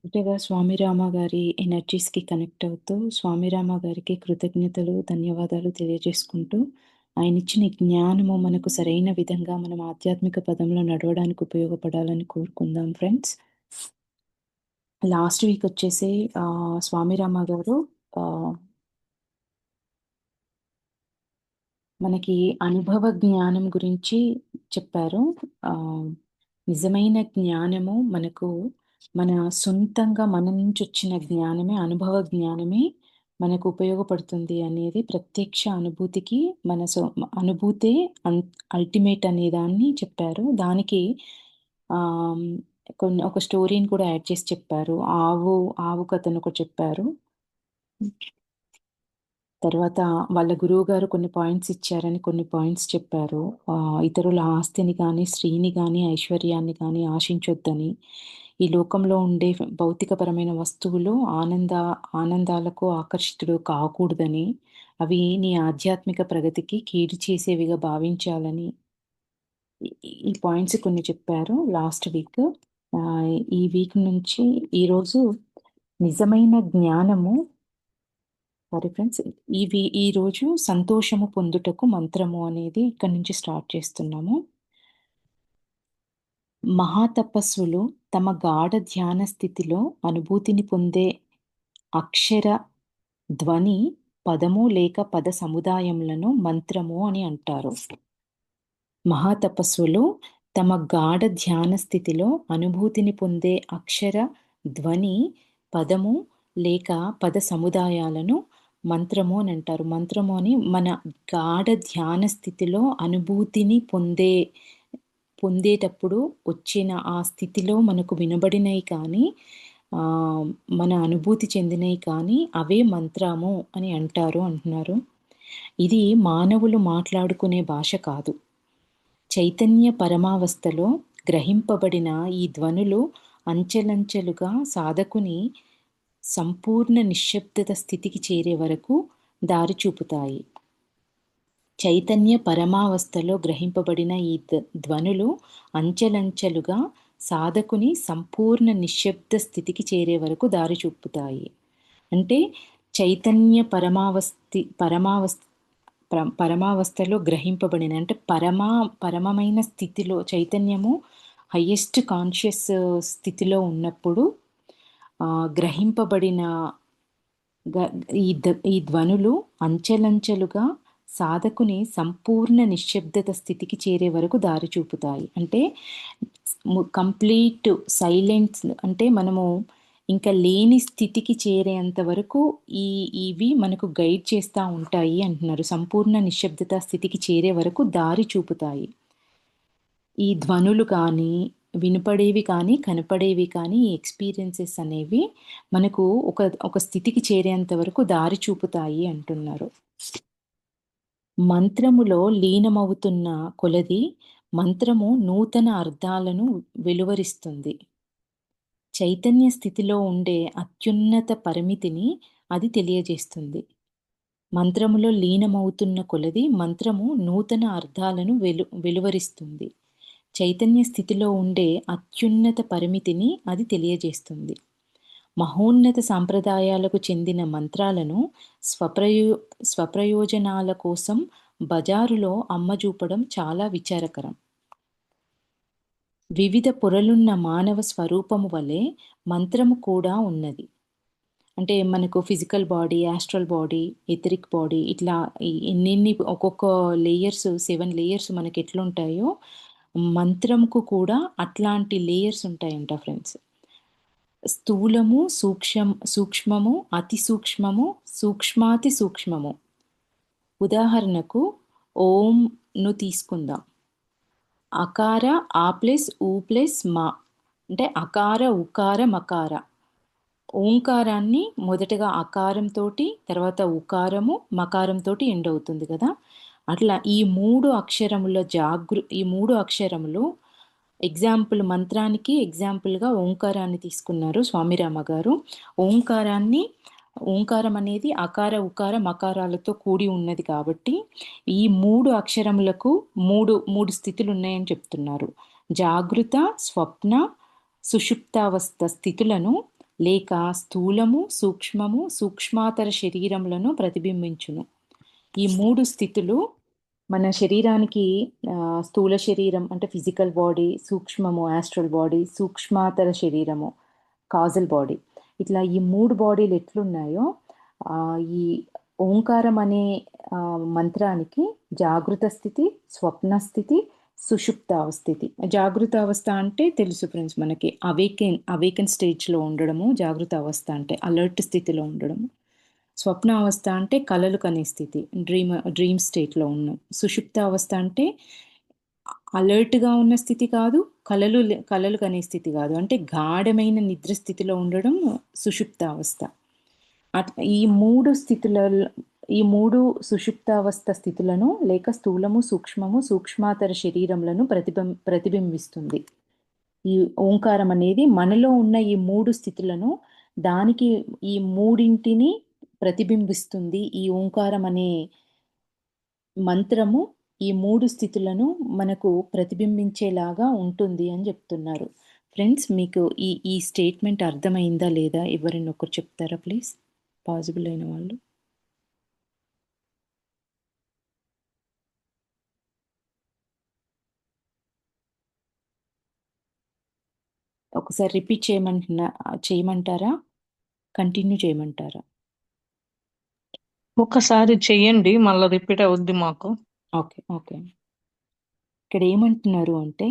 మొదటగా స్వామిరామ గారి ఎనర్జీస్‌కి కనెక్ట్ అవుతూ, స్వామిరామ గారికి కృతజ్ఞతలు, ధన్యవాదాలు తెలియజేసుకుంటూ, ఆయనిచ్చిన ఈ జ్ఞానము మనకు సరైన విధంగా మనం ఆధ్యాత్మిక పదంలో నడవడానికి ఉపయోగపడాలని కోరుకుందాం ఫ్రెండ్స్. లాస్ట్ వీక్ వచ్చేసి స్వామిరామ గారు ఆహ్, మనకి అనుభవ జ్ఞానం గురించి చెప్పారు. ఆహ్, నిజమైన జ్ఞానము మనకు మన సొంతంగా మన నుంచొచ్చిన జ్ఞానమే, అనుభవ జ్ఞానమే మనకు ఉపయోగపడుతుంది అనేది ప్రత్యక్ష అనుభూతికి మన అనుభూతే అల్టిమేట్ అనే దాన్ని చెప్పారు. దానికి ఆహ్, ఒక స్టోరీని కూడా యాడ్ చేసి చెప్పారు. ఆవు కథనొకటి చెప్పారు. తర్వాత వాళ్ళ గురువుగారు కొన్ని పాయింట్స్ ఇచ్చారని కొన్ని పాయింట్స్ చెప్పారు. ఇతరుల ఆస్తిని గానీ, శ్రీని గానీ, ఐశ్వర్యాన్ని గానీ ఆశించొద్దని, ఈ లోకంలో ఉండే భౌతికపరమైన వస్తువులు ఆనందాలకు ఆకర్షితుడు కాకూడదని, అవి నీ ఆధ్యాత్మిక ప్రగతికి కీడు చేసేవిగా భావించాలని, ఈ ఈ పాయింట్స్ కొన్ని చెప్పారు లాస్ట్ వీక్. ఈ వీక్ నుంచి ఈరోజు నిజమైన జ్ఞానము సారీ ఫ్రెండ్స్. ఈరోజు సంతోషము పొందుటకు మంత్రము అనేది ఇక్కడి నుంచి స్టార్ట్ చేస్తున్నాము. మహాతపస్సులు తమ గాఢ ధ్యాన స్థితిలో అనుభూతిని పొందే అక్షర, ధ్వని, పదము లేక పద సముదాయములను మంత్రము అని అంటారు. మహాతపస్సులు తమ గాఢ ధ్యాన స్థితిలో అనుభూతిని పొందే అక్షర, ధ్వని, పదము లేక పద సముదాయాలను మంత్రము అని అంటారు. మంత్రము అని మన గాఢ ధ్యాన స్థితిలో అనుభూతిని పొందేటప్పుడు వచ్చిన ఆ స్థితిలో మనకు వినబడినయి కానీ, మన అనుభూతి చెందినయి కానీ అవే మంత్రము అని అంటారు అంటున్నారు. ఇది మానవులు మాట్లాడుకునే భాష కాదు. చైతన్య పరమావస్థలో గ్రహింపబడిన ఈ ధ్వనులు అంచెలంచెలుగా సాధకుని సంపూర్ణ నిశ్శబ్దత స్థితికి చేరే వరకు దారి చూపుతాయి. చైతన్య పరమావస్థలో గ్రహింపబడిన ఈ ధ్వనులు అంచెలంచెలుగా సాధకుని సంపూర్ణ నిశ్శబ్ద స్థితికి చేరే వరకు దారి చూపుతాయి. అంటే చైతన్య పరమావస్థలో గ్రహింపబడిన అంటే పరమమైన స్థితిలో చైతన్యము హయ్యెస్ట్ కాన్షియస్ స్థితిలో ఉన్నప్పుడు గ్రహింపబడిన ఈ ధ్వనులు అంచెలంచెలుగా సాధకుని సంపూర్ణ నిశ్శబ్దత స్థితికి చేరే వరకు దారి చూపుతాయి. అంటే కంప్లీట్ సైలెన్స్ అంటే మనము ఇంకా లేని స్థితికి చేరేంత వరకు ఇవి మనకు గైడ్ చేస్తూ ఉంటాయి అంటున్నారు. సంపూర్ణ నిశ్శబ్దత స్థితికి చేరే వరకు దారి చూపుతాయి. ఈ ధ్వనులు కానీ, వినపడేవి కానీ, కనపడేవి కానీ, ఈ ఎక్స్‌పీరియన్సెస్ అనేవి మనకు ఒక స్థితికి చేరేంత వరకు దారి చూపుతాయి అంటున్నారు. మంత్రములో లీనమవుతున్న కొలది మంత్రము నూతన అర్థాలను వెలువరిస్తుంది. చైతన్య స్థితిలో ఉండే అత్యున్నత పరిమితిని అది తెలియజేస్తుంది. మంత్రములో లీనమవుతున్న కొలది మంత్రము నూతన అర్థాలను వెలువరిస్తుంది. చైతన్య స్థితిలో ఉండే అత్యున్నత పరిమితిని అది తెలియజేస్తుంది. మహోన్నత సాంప్రదాయాలకు చెందిన మంత్రాలను స్వప్రయోజనాల కోసం బజారులో అమ్మజూపడం చాలా విచారకరం. వివిధ పొరలున్న మానవ స్వరూపము వలె మంత్రము కూడా ఉన్నది. అంటే మనకు physical body, astral body, etheric body ఇట్లా ఎన్నెన్ని ఒక్కొక్క లేయర్స్ 7 లేయర్స్ మనకి ఎట్లుంటాయో మంత్రంకు కూడా అట్లాంటి లేయర్స్ ఉంటాయంట ఫ్రెండ్స్. స్థూలము, సూక్ష్మము, అతి సూక్ష్మము, సూక్ష్మాతి సూక్ష్మము. ఉదాహరణకు ఓంను తీసుకుందాం. అకార ఆ ప్లస్ ఊ ప్లస్ మా అంటే అకార, ఉకార, మకార. ఓంకారాన్ని మొదటగా అకారంతోటి, తర్వాత ఉకారము, మకారంతోటి ఎండ్ అవుతుంది కదా! అట్లా ఈ 3 అక్షరములు మంత్రానికి ఎగ్జాంపుల్‌గా ఓంకారాన్ని తీసుకున్నారు స్వామిరామ గారు. ఓంకారం అనేది అకార, ఉకార, మకారాలతో కూడి ఉన్నది కాబట్టి, ఈ 3 అక్షరములకు 3 స్థితులున్నాయని చెప్తున్నారు. జాగృత, స్వప్న, సుషుప్తావస్థ స్థితులను లేక స్థూలము సూక్ష్మము సూక్ష్మాతర శరీరములను ప్రతిబింబించును. ఈ 3 స్థితులు మన శరీరానికి స్థూల శరీరం అంటే ఫిజికల్ బాడీ, సూక్ష్మము యాస్ట్రల్ బాడీ, సూక్ష్మాతర శరీరము కాజల్ బాడీ. ఇట్లా ఈ 3 బాడీలు ఎట్లున్నాయో ఈ ఓంకారం అనే మంత్రానికి జాగృత స్థితి, స్వప్న స్థితి, సుషుప్త అవస్థితి. జాగృత అవస్థ అంటే తెలుసు ఫ్రెండ్స్ మనకి, అవేకెన్ స్టేజ్లో ఉండడము జాగృత అవస్థ అంటే అలర్ట్ స్థితిలో ఉండడము. స్వప్న అవస్థ అంటే కలలు కనే స్థితి, డ్రీమ్ స్టేట్లో ఉన్నాం. సుషుప్త అవస్థ అంటే అలర్ట్గా ఉన్న స్థితి కాదు, కలలు కనే స్థితి కాదు, అంటే గాఢమైన నిద్ర స్థితిలో ఉండడం సుషుప్త అవస్థ. ఈ 3 స్థితులలో ఈ 3 సుషుప్తావస్థ స్థితులను లేక స్థూలము సూక్ష్మము సూక్ష్మాతర శరీరములను ప్రతిబింబిస్తుంది. ఈ ఓంకారం అనేది మనలో ఉన్న ఈ 3 స్థితులను దానికి ఈ మూడింటిని ప్రతిబింబిస్తుంది. ఈ ఓంకారం అనే మంత్రము ఈ 3 స్థితులను మనకు ప్రతిబింబించేలాగా ఉంటుంది అని చెప్తున్నారు. ఫ్రెండ్స్, మీకు ఈ స్టేట్మెంట్ అర్థమైందా లేదా? ఎవరైనా ఒకరు చెప్తారా ప్లీజ్, పాసిబుల్ అయిన వాళ్ళు. ఒకసారి రిపీట్ చేయమంటారా? కంటిన్యూ చేయమంటారా? ఒకసారి చెయ్యండి, మళ్ళీ రిపీట్ అవుద్ది మాకు. Okay okay. ఇక్కడ ఏమంటున్నారు అంటే,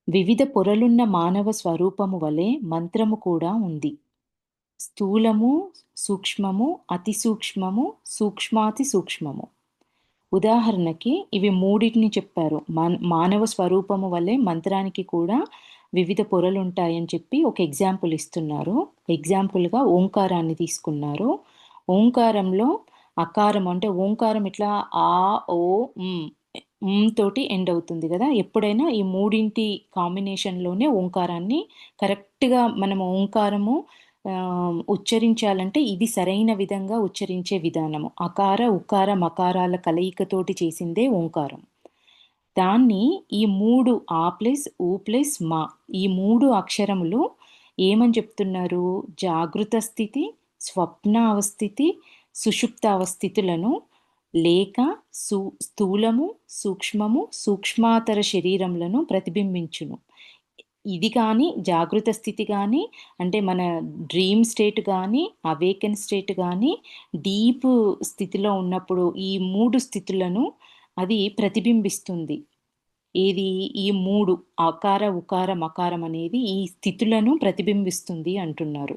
వివిధ పొరలున్న మానవ స్వరూపము వలె మంత్రము కూడా ఉంది. స్థూలము సూక్ష్మము అతి సూక్ష్మము సూక్ష్మాతి సూక్ష్మము. ఉదాహరణకి ఇవి మూడింటిని చెప్పారు. మానవ స్వరూపము వలె మంత్రానికి కూడా వివిధ పొరలు ఉంటాయని చెప్పి ఒక ఎగ్జాంపుల్ ఇస్తున్నారు. ఎగ్జాంపుల్గా ఓంకారాన్ని తీసుకున్నారు. ఓంకారంలో అకారం అంటే ఓంకారం ఇట్లా ఆ ఓ తోటి ఎండ్ అవుతుంది కదా. ఎప్పుడైనా ఈ మూడింటి కాంబినేషన్లోనే ఓంకారాన్ని కరెక్ట్గా మనము ఓంకారము ఉచ్చరించాలంటే ఇది సరైన విధంగా ఉచ్చరించే విధానము. అకార ఉకార మకారాల కలయికతోటి చేసిందే ఓంకారం. దాన్ని ఈ 3 ఆ ప్లస్ ఊ ప్లస్ మా ఈ 3 అక్షరములు ఏమని చెప్తున్నారు? జాగృత స్థితి, స్వప్న అవస్థితి, సుషుప్త అవస్థితులను లేక స్థూలము సూక్ష్మము సూక్ష్మాతర శరీరములను ప్రతిబింబించును. ఇది కానీ జాగృత స్థితి కానీ అంటే మన డ్రీమ్ స్టేట్ కానీ అవేకెన్ స్టేట్ కానీ డీప్ స్థితిలో ఉన్నప్పుడు ఈ 3 స్థితులను అది ప్రతిబింబిస్తుంది. ఏది? ఈ 3 అకార ఉకార మకారం అనేది ఈ స్థితులను ప్రతిబింబిస్తుంది అంటున్నారు.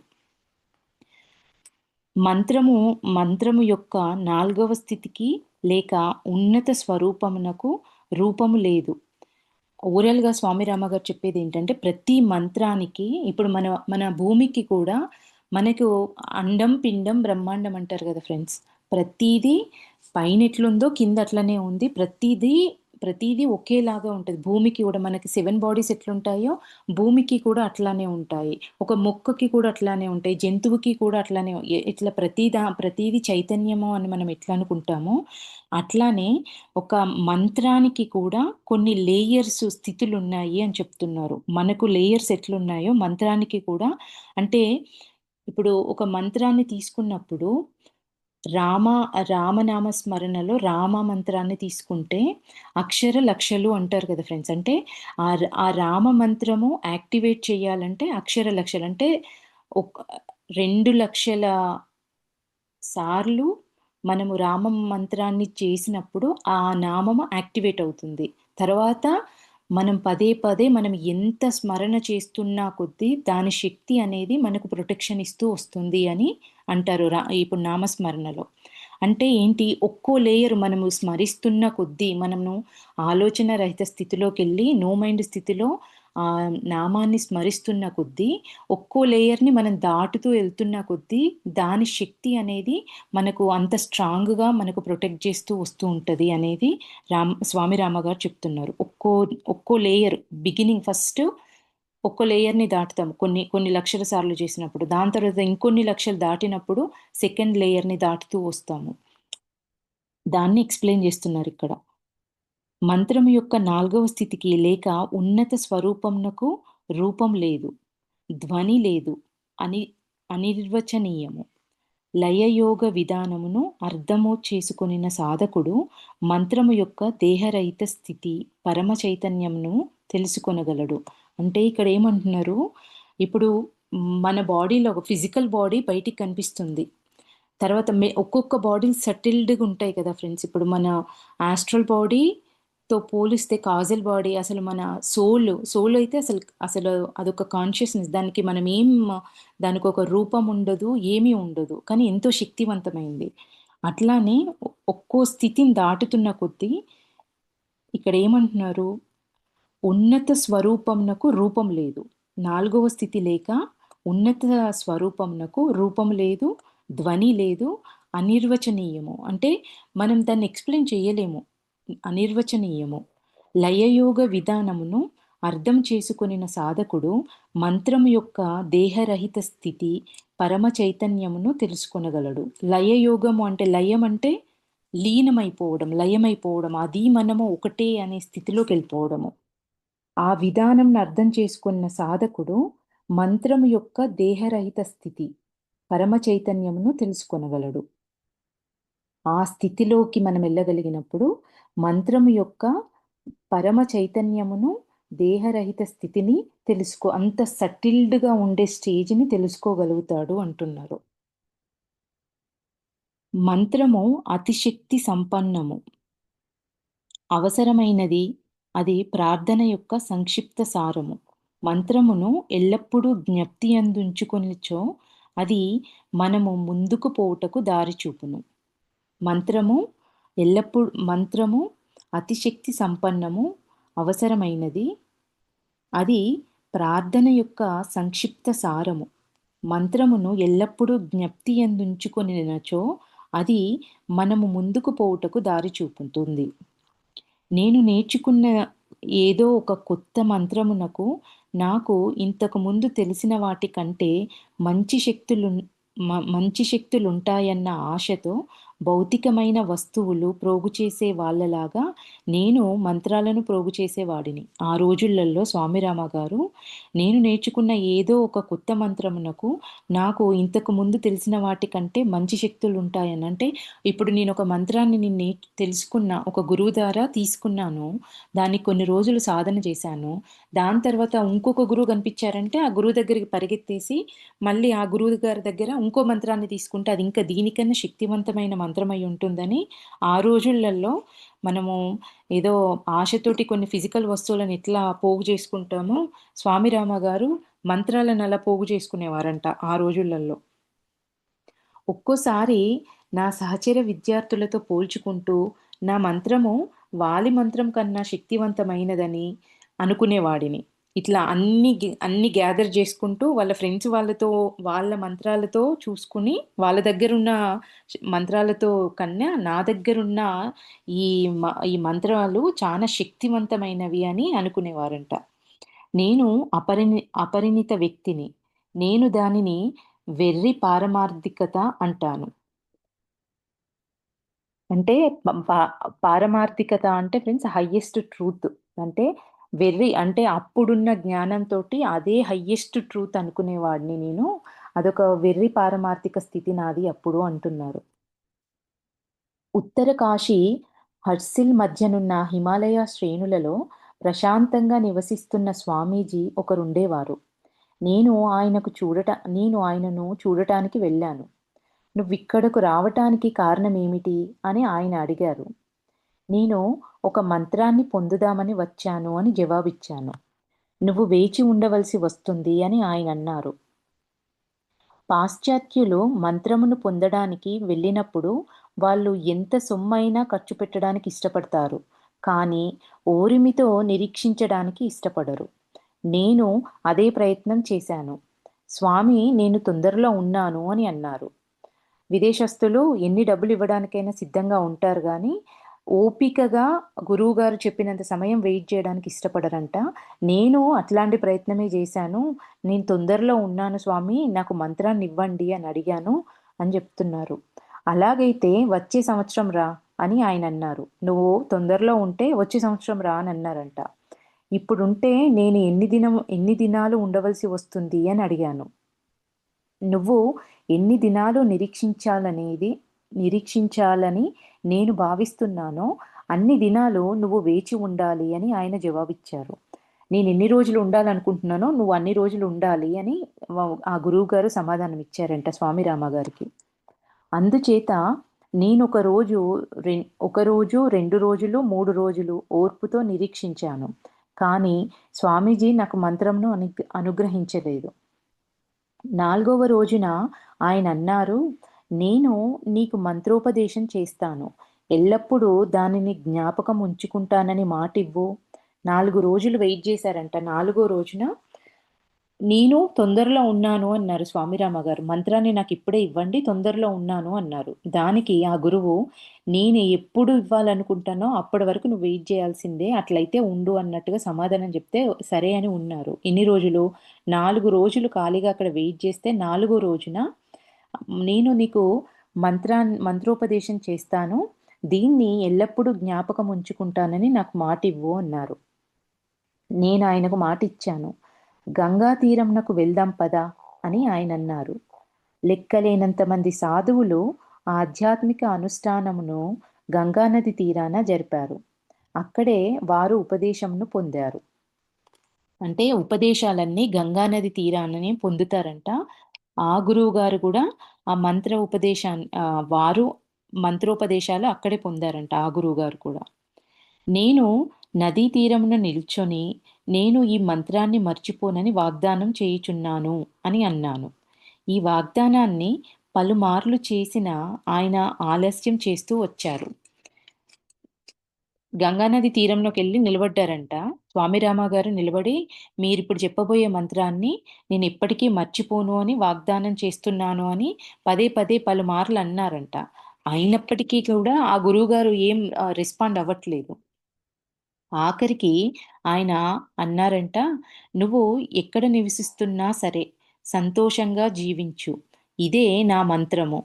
మంత్రము యొక్క 4వ స్థితికి లేక ఉన్నత స్వరూపమునకు రూపము లేదు. ఓవరాల్గా స్వామి రామ గారు చెప్పేది ఏంటంటే, ప్రతి మంత్రానికి ఇప్పుడు మన భూమికి కూడా మనకు అండం పిండం బ్రహ్మాండం అంటారు కదా ఫ్రెండ్స్. ప్రతీదీ పైన ఎట్లుందో కింద అట్లనే ఉంది. ప్రతీదీ ఒకేలాగా ఉంటుంది. భూమికి కూడా మనకి 7 బాడీస్ ఎట్లుంటాయో భూమికి కూడా అట్లానే ఉంటాయి. ఒక మొక్కకి కూడా అట్లానే ఉంటాయి. జంతువుకి కూడా అట్లానే ఇట్లా ప్రతీది చైతన్యము అని మనం ఎట్లా అనుకుంటామో అట్లానే ఒక మంత్రానికి కూడా కొన్ని లేయర్స్ స్థితులు ఉన్నాయి అని చెప్తున్నారు. మనకు లేయర్స్ ఎట్లున్నాయో మంత్రానికి కూడా. అంటే ఇప్పుడు ఒక మంత్రాన్ని తీసుకున్నప్పుడు రామనామ స్మరణలో రామ మంత్రాన్ని తీసుకుంటే అక్షర లక్షలు అంటారు కదా ఫ్రెండ్స్. అంటే ఆ రామ మంత్రము యాక్టివేట్ చేయాలంటే అక్షర లక్షలు అంటే 2,00,000 సార్లు మనము రామ మంత్రాన్ని చేసినప్పుడు ఆ నామము యాక్టివేట్ అవుతుంది. తర్వాత మనం పదే పదే మనం ఎంత స్మరణ చేస్తున్నా కొద్దీ దాని శక్తి అనేది మనకు ప్రొటెక్షన్ ఇస్తూ వస్తుంది అని అంటారు ఇప్పుడు నామస్మరణలో. అంటే ఏంటి? ఒక్కో లేయర్ మనము స్మరిస్తున్న కొద్దీ మనము ఆలోచన రహిత స్థితిలోకి వెళ్ళి నో మైండ్ స్థితిలో ఆ నామాన్ని స్మరిస్తున్న కొద్దీ ఒక్కో లేయర్ని మనం దాటుతూ వెళ్తున్న కొద్దీ దాని శక్తి అనేది మనకు అంత స్ట్రాంగ్గా మనకు ప్రొటెక్ట్ చేస్తూ వస్తూ ఉంటుంది అనేది స్వామి రామ గారు చెప్తున్నారు. ఒక్కో లేయర్ బిగినింగ్ ఫస్ట్ ఒక్కో లేయర్ని దాటుతాం కొన్ని లక్షల సార్లు చేసినప్పుడు. దాని తర్వాత ఇంకొన్ని లక్షలు దాటినప్పుడు సెకండ్ లేయర్ని దాటుతూ వస్తాము. దాన్ని ఎక్స్ప్లెయిన్ చేస్తున్నారు ఇక్కడ. మంత్రం యొక్క 4వ స్థితికి లేక ఉన్నత స్వరూపంనకు రూపం లేదు. ధ్వని లేదు, అని అనిర్వచనీయము. లయయోగ విధానమును అర్థము చేసుకొనిన సాధకుడు మంత్రము యొక్క దేహరహిత స్థితి పరమ చైతన్యమును తెలుసుకొనగలడు. అంటే ఇక్కడ ఏమంటున్నారు, ఇప్పుడు మన బాడీలో ఒక ఫిజికల్ బాడీ బయటికి కనిపిస్తుంది. తర్వాత ఒక్కొక్క బాడీ సెటిల్డ్గా ఉంటాయి కదా ఫ్రెండ్స్. ఇప్పుడు మన ఆస్ట్రల్ బాడీతో పోలిస్తే కాజల్ బాడీ, అసలు మన సోల్ అయితే అసలు అసలు అదొక కాన్షియస్నెస్. దానికి మనం దానికి ఒక రూపం ఉండదు, ఏమీ ఉండదు, కానీ ఎంతో శక్తివంతమైంది. అట్లానే ఒక్కో స్థితిని దాటుతున్న కొద్దీ ఇక్కడ ఏమంటున్నారు, ఉన్నత స్వరూపమునకు రూపం లేదు. నాలుగవ స్థితి లేక ఉన్నత స్వరూపమునకు రూపం లేదు, ధ్వని లేదు, అనిర్వచనీయము. అంటే మనం దాన్ని ఎక్స్ప్లెయిన్ చేయలేము, అనిర్వచనీయము. లయయోగ విధానమును అర్థం చేసుకొనిన సాధకుడు మంత్రము యొక్క దేహరహిత స్థితి పరమ చైతన్యమును తెలుసుకొనగలడు. లయయోగము అంటే లయం అంటే లీనమైపోవడం, లయమైపోవడం, అది మనము ఒకటే అనే స్థితిలోకి వెళ్ళిపోవడము. ఆ విధానంను అర్థం చేసుకున్న సాధకుడు మంత్రము యొక్క దేహరహిత స్థితి పరమ చైతన్యమును తెలుసుకొనగలడు. ఆ స్థితిలోకి మనం వెళ్ళగలిగినప్పుడు మంత్రము యొక్క పరమ చైతన్యమును, దేహరహిత స్థితిని అంత సటిల్డ్గా ఉండే స్టేజ్ని తెలుసుకోగలుగుతాడు అంటున్నారు. మంత్రము అతిశక్తి సంపన్నము, అవసరమైనది, అది ప్రార్థన యొక్క సంక్షిప్త సారము. మంత్రమును ఎల్లప్పుడూ జ్ఞప్తి అందుంచుకొనిచో అది మనము ముందుకు పోవుటకు దారి చూపును. మంత్రము అతిశక్తి సంపన్నము, అవసరమైనది, అది ప్రార్థన యొక్క సంక్షిప్త సారము. మంత్రమును ఎల్లప్పుడూ జ్ఞప్తి అందుంచుకొనినచో అది మనము ముందుకు పోవుటకు దారి చూపుతుంది. నేను నేర్చుకున్న ఏదో ఒక కొత్త మంత్రమునకు నాకు ఇంతకు ముందు తెలిసిన వాటి కంటే మంచి శక్తులుంటాయన్న ఆశతో భౌతికమైన వస్తువులు ప్రోగు చేసే వాళ్ళలాగా నేను మంత్రాలను ప్రోగు చేసేవాడిని. ఆ రోజులలో స్వామిరామ గారు, నేను నేర్చుకున్న ఏదో ఒక కొత్త మంత్రమునకు నాకు ఇంతకు ముందు తెలిసిన వాటి కంటే మంచి శక్తులు ఉంటాయని. అంటే ఇప్పుడు నేను ఒక మంత్రాన్ని తెలుసుకున్న, ఒక గురువు ద్వారా తీసుకున్నాను, దాన్ని కొన్ని రోజులు సాధన చేశాను. దాని తర్వాత ఇంకొక గురువు కనిపించారంటే ఆ గురువు దగ్గరికి పరిగెత్తేసి మళ్ళీ ఆ గురువు గారి దగ్గర ఇంకో మంత్రాన్ని తీసుకుంటే అది ఇంకా దీనికన్నా శక్తివంతమైన మంత్రమై ఉంటుందని ఆ రోజులలో మనము ఏదో ఆశతోటి కొన్ని ఫిజికల్ వస్తువులను ఎట్లా పోగు చేసుకుంటామో స్వామిరామ గారు మంత్రాలను అలా పోగు చేసుకునేవారంట ఆ రోజులలో. ఒక్కోసారి నా సహచర విద్యార్థులతో పోల్చుకుంటూ నా మంత్రము వాలి మంత్రం కన్నా శక్తివంతమైనదని అనుకునేవాడిని. ఇట్లా అన్ని గ్యాదర్ చేసుకుంటూ వాళ్ళ ఫ్రెండ్స్ వాళ్ళతో వాళ్ళ మంత్రాలతో చూసుకుని వాళ్ళ దగ్గరున్న మంత్రాలతో కన్నా నా దగ్గరున్న ఈ మంత్రాలు చాలా శక్తివంతమైనవి అని అనుకునేవారంట. నేను అపరిణిత వ్యక్తిని. నేను దానిని వెర్రి పారమార్థికత అంటాను. అంటే పారమార్థికత అంటే ఫ్రెండ్స్ హయ్యెస్ట్ ట్రూత్. అంటే వెర్రి అంటే అప్పుడున్న జ్ఞానంతోటి అదే హయ్యెస్ట్ ట్రూత్ అనుకునేవాడిని నేను. అదొక వెర్రి పారమార్థిక స్థితి నాది అప్పుడు అంటున్నారు. ఉత్తర కాశీ హర్సిల్ మధ్యనున్న హిమాలయ శ్రేణులలో ప్రశాంతంగా నివసిస్తున్న స్వామీజీ ఒకరుండేవారు. నేను ఆయనను చూడటానికి వెళ్ళాను. నువ్విక్కడకు రావటానికి కారణమేమిటి అని ఆయన అడిగారు. నేను ఒక మంత్రాన్ని పొందుదామని వచ్చాను అని జవాబిచ్చాను. నువ్వు వేచి ఉండవలసి వస్తుంది అని ఆయన అన్నారు. పాశ్చాత్యులు మంత్రమును పొందడానికి వెళ్ళినప్పుడు వాళ్ళు ఎంత సొమ్మైనా ఖర్చు పెట్టడానికి ఇష్టపడతారు, కానీ ఓరిమితో నిరీక్షించడానికి ఇష్టపడరు. నేను అదే ప్రయత్నం చేశాను. స్వామి, నేను తొందరలో ఉన్నాను అని అన్నారు. విదేశస్తులు ఎన్ని డబ్బులు ఇవ్వడానికైనా సిద్ధంగా ఉంటారు, కానీ ఓపికగా గురువుగారు చెప్పినంత సమయం వెయిట్ చేయడానికి ఇష్టపడరంట. నేను అట్లాంటి ప్రయత్నమే చేశాను. నేను తొందరలో ఉన్నాను స్వామి, నాకు మంత్రాన్ని ఇవ్వండి అని అడిగాను అని చెప్తున్నారు. అలాగైతే వచ్చే సంవత్సరం రా అని ఆయన అన్నారు. నువ్వు తొందరలో ఉంటే వచ్చే సంవత్సరం రా అని అన్నారంట. ఇప్పుడుంటే నేను ఎన్ని దినాలు ఉండవలసి వస్తుంది అని అడిగాను. నువ్వు ఎన్ని దినాలు నిరీక్షించాలని నేను భావిస్తున్నానో అన్ని దినాలు నువ్వు వేచి ఉండాలి అని ఆయన జవాబిచ్చారు. నేను ఎన్ని రోజులు ఉండాలనుకుంటున్నానో నువ్వు అన్ని రోజులు ఉండాలి అని ఆ గురువు గారు సమాధానం ఇచ్చారంట స్వామి రామ గారికి. అందుచేత నేను ఒక రోజు 2 రోజులు 3 రోజులు ఓర్పుతో నిరీక్షించాను. కానీ స్వామీజీ నాకు మంత్రంను అనుగ్రహించలేదు. 4వ రోజున ఆయన అన్నారు, నేను నీకు మంత్రోపదేశం చేస్తాను. ఎల్లప్పుడూ దానిని జ్ఞాపకం ఉంచుకుంటానని మాటివ్వు. 4 రోజులు వెయిట్ చేశారంట. 4గో రోజున నేను తొందరలో ఉన్నాను అన్నారు స్వామిరామ గారు. మంత్రాన్ని నాకు ఇప్పుడే ఇవ్వండి, తొందరలో ఉన్నాను అన్నారు. దానికి ఆ గురువు, నేను ఎప్పుడు ఇవ్వాలనుకుంటానో అప్పటి వరకు నువ్వు వెయిట్ చేయాల్సిందే, అట్లయితే ఉండు అన్నట్టుగా సమాధానం చెప్తే సరే అని ఉన్నారు. ఎన్ని రోజులు? 4 రోజులు ఖాళీగా అక్కడ వెయిట్ చేస్తే 4గో రోజున నేను నీకు మంత్రోపదేశం చేస్తాను, దీన్ని ఎల్లప్పుడూ జ్ఞాపకం ఉంచుకుంటానని నాకు మాటివ్వు అన్నారు. నేను ఆయనకు మాటిచ్చాను. గంగా తీరంనకు వెళ్దాం పదా అని ఆయన అన్నారు. లెక్కలేనంత మంది సాధువులు ఆధ్యాత్మిక అనుష్ఠానమును గంగానది తీరాన జరిపారు. అక్కడే వారు ఉపదేశంను పొందారు. అంటే ఉపదేశాలన్నీ గంగానది తీరాననే పొందుతారంట. ఆ గురువు గారు కూడా వారు మంత్రోపదేశాలు అక్కడే పొందారంట, ఆ గురువు గారు కూడా. నేను నదీ తీరమున నిల్చొని నేను ఈ మంత్రాన్ని మర్చిపోనని వాగ్దానం చేయుచున్నాను అని అన్నాను. ఈ వాగ్దానాన్ని పలుమార్లు చేసిన ఆయన ఆలస్యం చేస్తూ వచ్చారు. గంగానది తీరంలోకి వెళ్ళి నిలబడ్డారంట. స్వామిరామ గారు నిలబడి, మీరిప్పుడు చెప్పబోయే మంత్రాన్ని నేను ఎప్పటికీ మర్చిపోను అని వాగ్దానం చేస్తున్నాను అని పదే పదే పలుమార్లు అన్నారంట. అయినప్పటికీ కూడా ఆ గురువుగారు ఏం రెస్పాండ్ అవ్వట్లేదు. ఆఖరికి ఆయన అన్నారంట, నువ్వు ఎక్కడ నివసిస్తున్నా సరే సంతోషంగా జీవించు, ఇదే నా మంత్రము.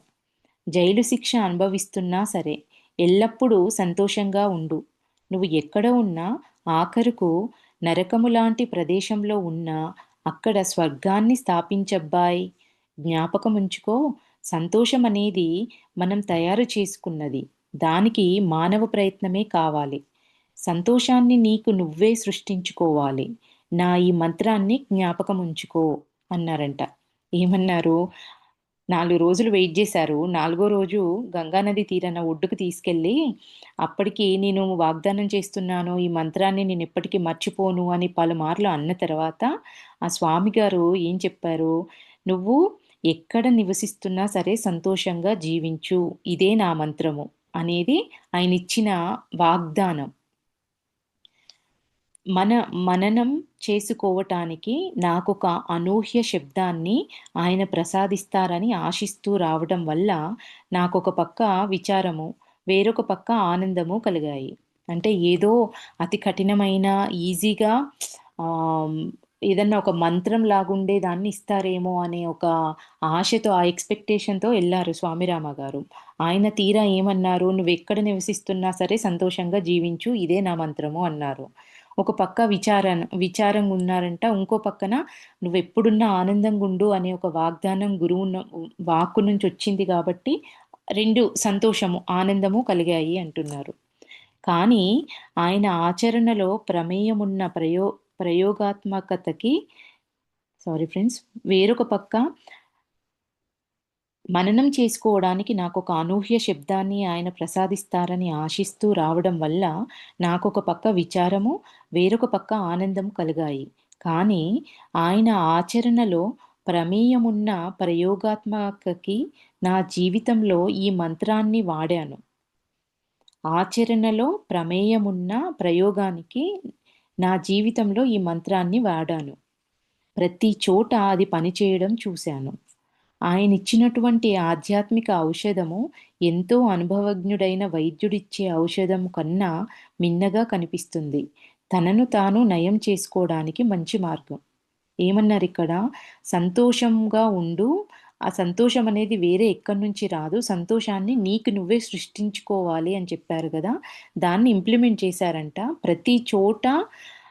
జైలు శిక్ష అనుభవిస్తున్నా సరే ఎల్లప్పుడూ సంతోషంగా ఉండు. నువ్వు ఎక్కడ ఉన్నా ఆఖరుకు నరకము లాంటి ప్రదేశంలో ఉన్నా అక్కడ స్వర్గాన్ని స్థాపించబ్బాయ్. జ్ఞాపకం ఉంచుకో, సంతోషం అనేది మనం తయారు చేసుకున్నది. దానికి మానవ ప్రయత్నమే కావాలి. సంతోషాన్ని నీకు నువ్వే సృష్టించుకోవాలి. నా ఈ మంత్రాన్ని జ్ఞాపకం ఉంచుకో అన్నారంట. ఏమన్నారు? 4 రోజులు వెయిట్ చేశారు. 4గో రోజు గంగానది తీరాన ఒడ్డుకు తీసుకెళ్ళి, అప్పటికి నేను వాగ్దానం చేస్తున్నాను, ఈ మంత్రాన్ని నేను ఎప్పటికీ మర్చిపోను అని పలుమార్లు అన్న తర్వాత ఆ స్వామి గారు ఏం చెప్పారు? నువ్వు ఎక్కడ నివసిస్తున్నా సరే సంతోషంగా జీవించు, ఇదే నా మంత్రము అనేది ఆయన ఇచ్చిన వాగ్దానం. మననం చేసుకోవటానికి నాకొక అనూహ్య శబ్దాన్ని ఆయన ప్రసాదిస్తారని ఆశిస్తూ రావడం వల్ల నాకొక పక్క విచారము, వేరొక పక్క ఆనందము కలిగాయి. అంటే ఏదో అతి కఠినమైన ఈజీగా ఏదన్నా ఒక మంత్రం లాగుండే దాన్ని ఇస్తారేమో అనే ఒక ఆశతో, ఆ ఎక్స్పెక్టేషన్తో వెళ్ళారు స్వామిరామ గారు. ఆయన తీరా ఏమన్నారు? నువ్వు ఎక్కడ నివసిస్తున్నా సరే సంతోషంగా జీవించు, ఇదే నా మంత్రము అన్నారు. ఒక పక్క విచారంగా ఉన్నారంట, ఇంకో పక్కన నువ్వెప్పుడున్నా ఆనందంగా ఉండు అనే ఒక వాగ్దానం వాక్కు నుంచి వచ్చింది కాబట్టి 2 సంతోషము ఆనందము కలిగాయి అంటున్నారు. కానీ ఆయన ఆచరణలో ప్రమేయమున్న ప్రయోగాత్మకతకి వేరొక పక్క మననం చేసుకోవడానికి నాకొక అనూహ్య శబ్దాన్ని ఆయన ప్రసాదిస్తారని ఆశిస్తూ రావడం వల్ల నాకొక పక్క విచారము, వేరొక పక్క ఆనందం కలిగాయి. కానీ ఆయన ఆచరణలో ప్రమేయమున్న ప్రయోగాత్మకకి నా జీవితంలో ఈ మంత్రాన్ని వాడాను. ఆచరణలో ప్రమేయమున్న ప్రయోగానికి నా జీవితంలో ఈ మంత్రాన్ని వాడాను. ప్రతి చోట అది పనిచేయడం చూశాను. ఆయన ఇచ్చినటువంటి ఆధ్యాత్మిక ఔషధము ఎంతో అనుభవజ్ఞుడైన వైద్యుడిచ్చే ఔషధం కన్నా మిన్నగా కనిపిస్తుంది. తనను తాను నయం చేసుకోవడానికి మంచి మార్గం. ఏమన్నారు ఇక్కడ? సంతోషంగా ఉండు. ఆ సంతోషం అనేది వేరే ఎక్కడి నుంచి రాదు. సంతోషాన్ని నీకు నువ్వే సృష్టించుకోవాలి అని చెప్పారు కదా! దాన్ని ఇంప్లిమెంట్ చేశారంట. ప్రతి చోట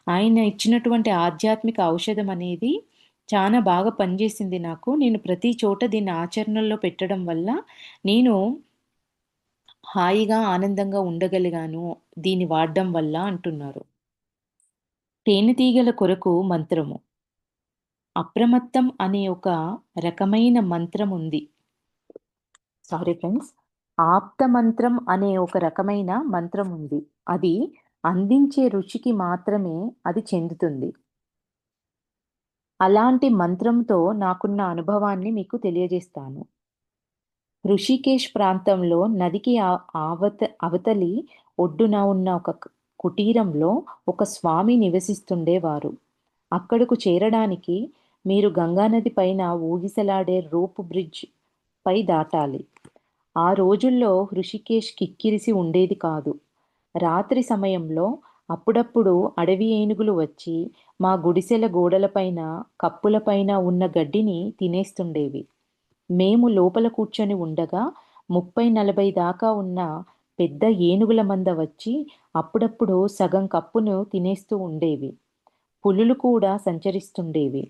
ఆయన ఇచ్చినటువంటి ఆధ్యాత్మిక ఔషధం అనేది చాలా బాగా పనిచేసింది నాకు. నేను ప్రతి చోట దీన్ని ఆచరణలో పెట్టడం వల్ల నేను హాయిగా, ఆనందంగా ఉండగలిగాను దీన్ని వాడడం వల్ల అంటున్నారు. తేనెటీగల కొరకు మంత్రము. అప్రమత్తం అనే ఒక రకమైన మంత్రం ఉంది. Sorry friends. ఆప్త మంత్రం అనే ఒక రకమైన మంత్రం ఉంది. అది అందించే రుచికి మాత్రమే అది చెందుతుంది. అలాంటి మంత్రంతో నాకున్న అనుభవాన్ని మీకు తెలియజేస్తాను. ఋషికేశ్ ప్రాంతంలో నదికి అవతలి ఒడ్డున ఉన్న ఒక కుటీరంలో ఒక స్వామి నివసిస్తుండేవారు. అక్కడకు చేరడానికి మీరు గంగానది పైన ఊగిసలాడే రోప్ బ్రిడ్జ్ పై దాటాలి. ఆ రోజుల్లో హృషికేశ్ కిక్కిరిసి ఉండేది కాదు. రాత్రి సమయంలో అప్పుడప్పుడు అడవి ఏనుగులు వచ్చి మా గుడిసెల గోడలపైన, కప్పులపైన ఉన్న గడ్డిని తినేస్తుండేవి. మేము లోపల కూర్చొని ఉండగా 30-40 దాకా ఉన్న పెద్ద ఏనుగుల మంద వచ్చి అప్పుడప్పుడు సగం కప్పును తినేస్తూ ఉండేవి. పులులు కూడా సంచరిస్తుండేవి.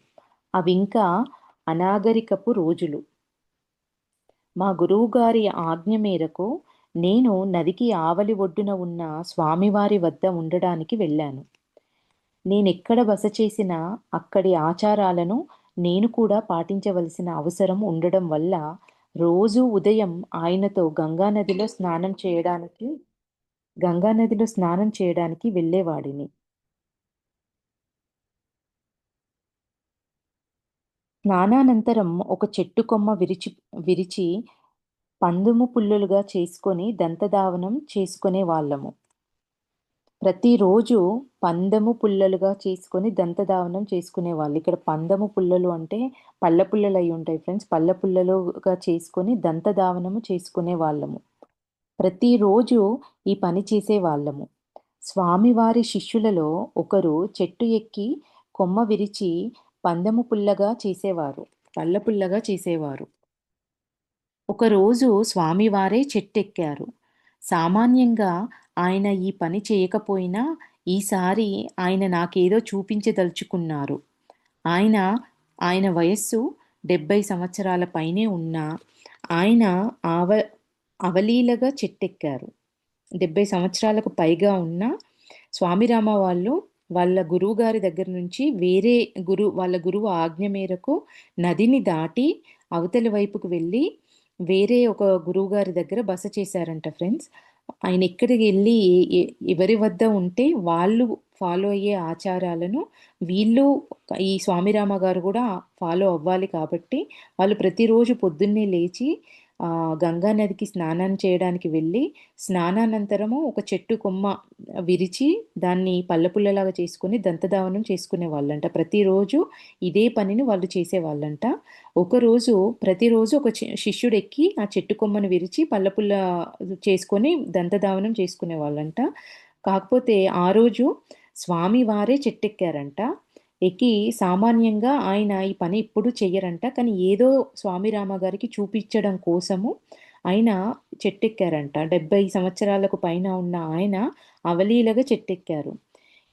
అవింకా అనాగరికపు రోజులు. మా గురువుగారి ఆజ్ఞ మేరకు నేను నదికి ఆవలి ఒడ్డున ఉన్న స్వామివారి వద్ద ఉండడానికి వెళ్ళాను. నేనెక్కడ బస చేసినా అక్కడి ఆచారాలను నేను కూడా పాటించవలసిన అవసరం ఉండడం వల్ల రోజూ ఉదయం ఆయనతో గంగానదిలో స్నానం చేయడానికి వెళ్ళేవాడిని. స్నానానంతరం ఒక చెట్టు కొమ్మ విరిచి పందుము పుల్లలుగా చేసుకొని దంతధావనం చేసుకునేవాళ్ళము. ప్రతిరోజు పందెము పుల్లలుగా చేసుకొని దంతధావనం చేసుకునేవాళ్ళు. ఇక్కడ పందెము పుల్లలు అంటే పళ్ళ పుల్లలు అయి ఉంటాయి ఫ్రెండ్స్. పళ్ళ పుల్లలుగా చేసుకొని దంతధావనము చేసుకునేవాళ్ళము. ప్రతిరోజు ఈ పని చేసేవాళ్ళము. స్వామివారి శిష్యులలో ఒకరు చెట్టు ఎక్కి కొమ్మ విరిచి పందెము పుల్లగా చేసేవారు. పళ్ళ పుల్లగా చేసేవారు. ఒకరోజు స్వామివారే చెట్టెక్కారు. సామాన్యంగా ఆయన ఈ పని చేయకపోయినా ఈసారి ఆయన నాకేదో చూపించదలుచుకున్నారు. ఆయన ఆయన వయస్సు 70 సంవత్సరాల పైనే ఉన్నా ఆయన ఆవ అవలీలగా చెట్టెక్కారు. 70 సంవత్సరాలకు పైగా ఉన్న స్వామిరామ వాళ్ళు వాళ్ళ గురువుగారి దగ్గర నుంచి వాళ్ళ గురువు ఆజ్ఞ మేరకు నదిని దాటి అవతలి వైపుకు వెళ్ళి వేరే ఒక గురువుగారి దగ్గర బస చేశారంట ఫ్రెండ్స్. ఆయన ఎక్కడికి వెళ్ళి ఎవరి వద్ద ఉంటే వాళ్ళు ఫాలో అయ్యే ఆచారాలను వీళ్ళు ఈ స్వామిరామ గారు కూడా ఫాలో అవ్వాలి కాబట్టి వాళ్ళు ప్రతిరోజు పొద్దున్నే లేచి గంగా నదికి స్నానం చేయడానికి వెళ్ళి స్నానానంతరము ఒక చెట్టు కొమ్మ విరిచి దాన్ని పళ్ళపుల్లలాగా చేసుకొని దంతధావనం చేసుకునే వాళ్ళంట. ప్రతిరోజు ఇదే పనిని వాళ్ళు చేసేవాళ్ళంట. ప్రతిరోజు ఒక శిష్యుడు ఎక్కి ఆ చెట్టు కొమ్మను విరిచి పళ్ళపుల్ల చేసుకొని దంతధావనం చేసుకునే వాళ్ళంట. కాకపోతే ఆ రోజు స్వామివారే చెట్టెక్కారంట. ఎక్కి సామాన్యంగా ఆయన ఈ పని ఎప్పుడు చెయ్యరంట. కానీ ఏదో స్వామిరామ గారికి చూపించడం కోసము ఆయన చెట్టెక్కారంట. 70 సంవత్సరాలకు పైన ఉన్న ఆయన అవలీలగా చెట్టెక్కారు.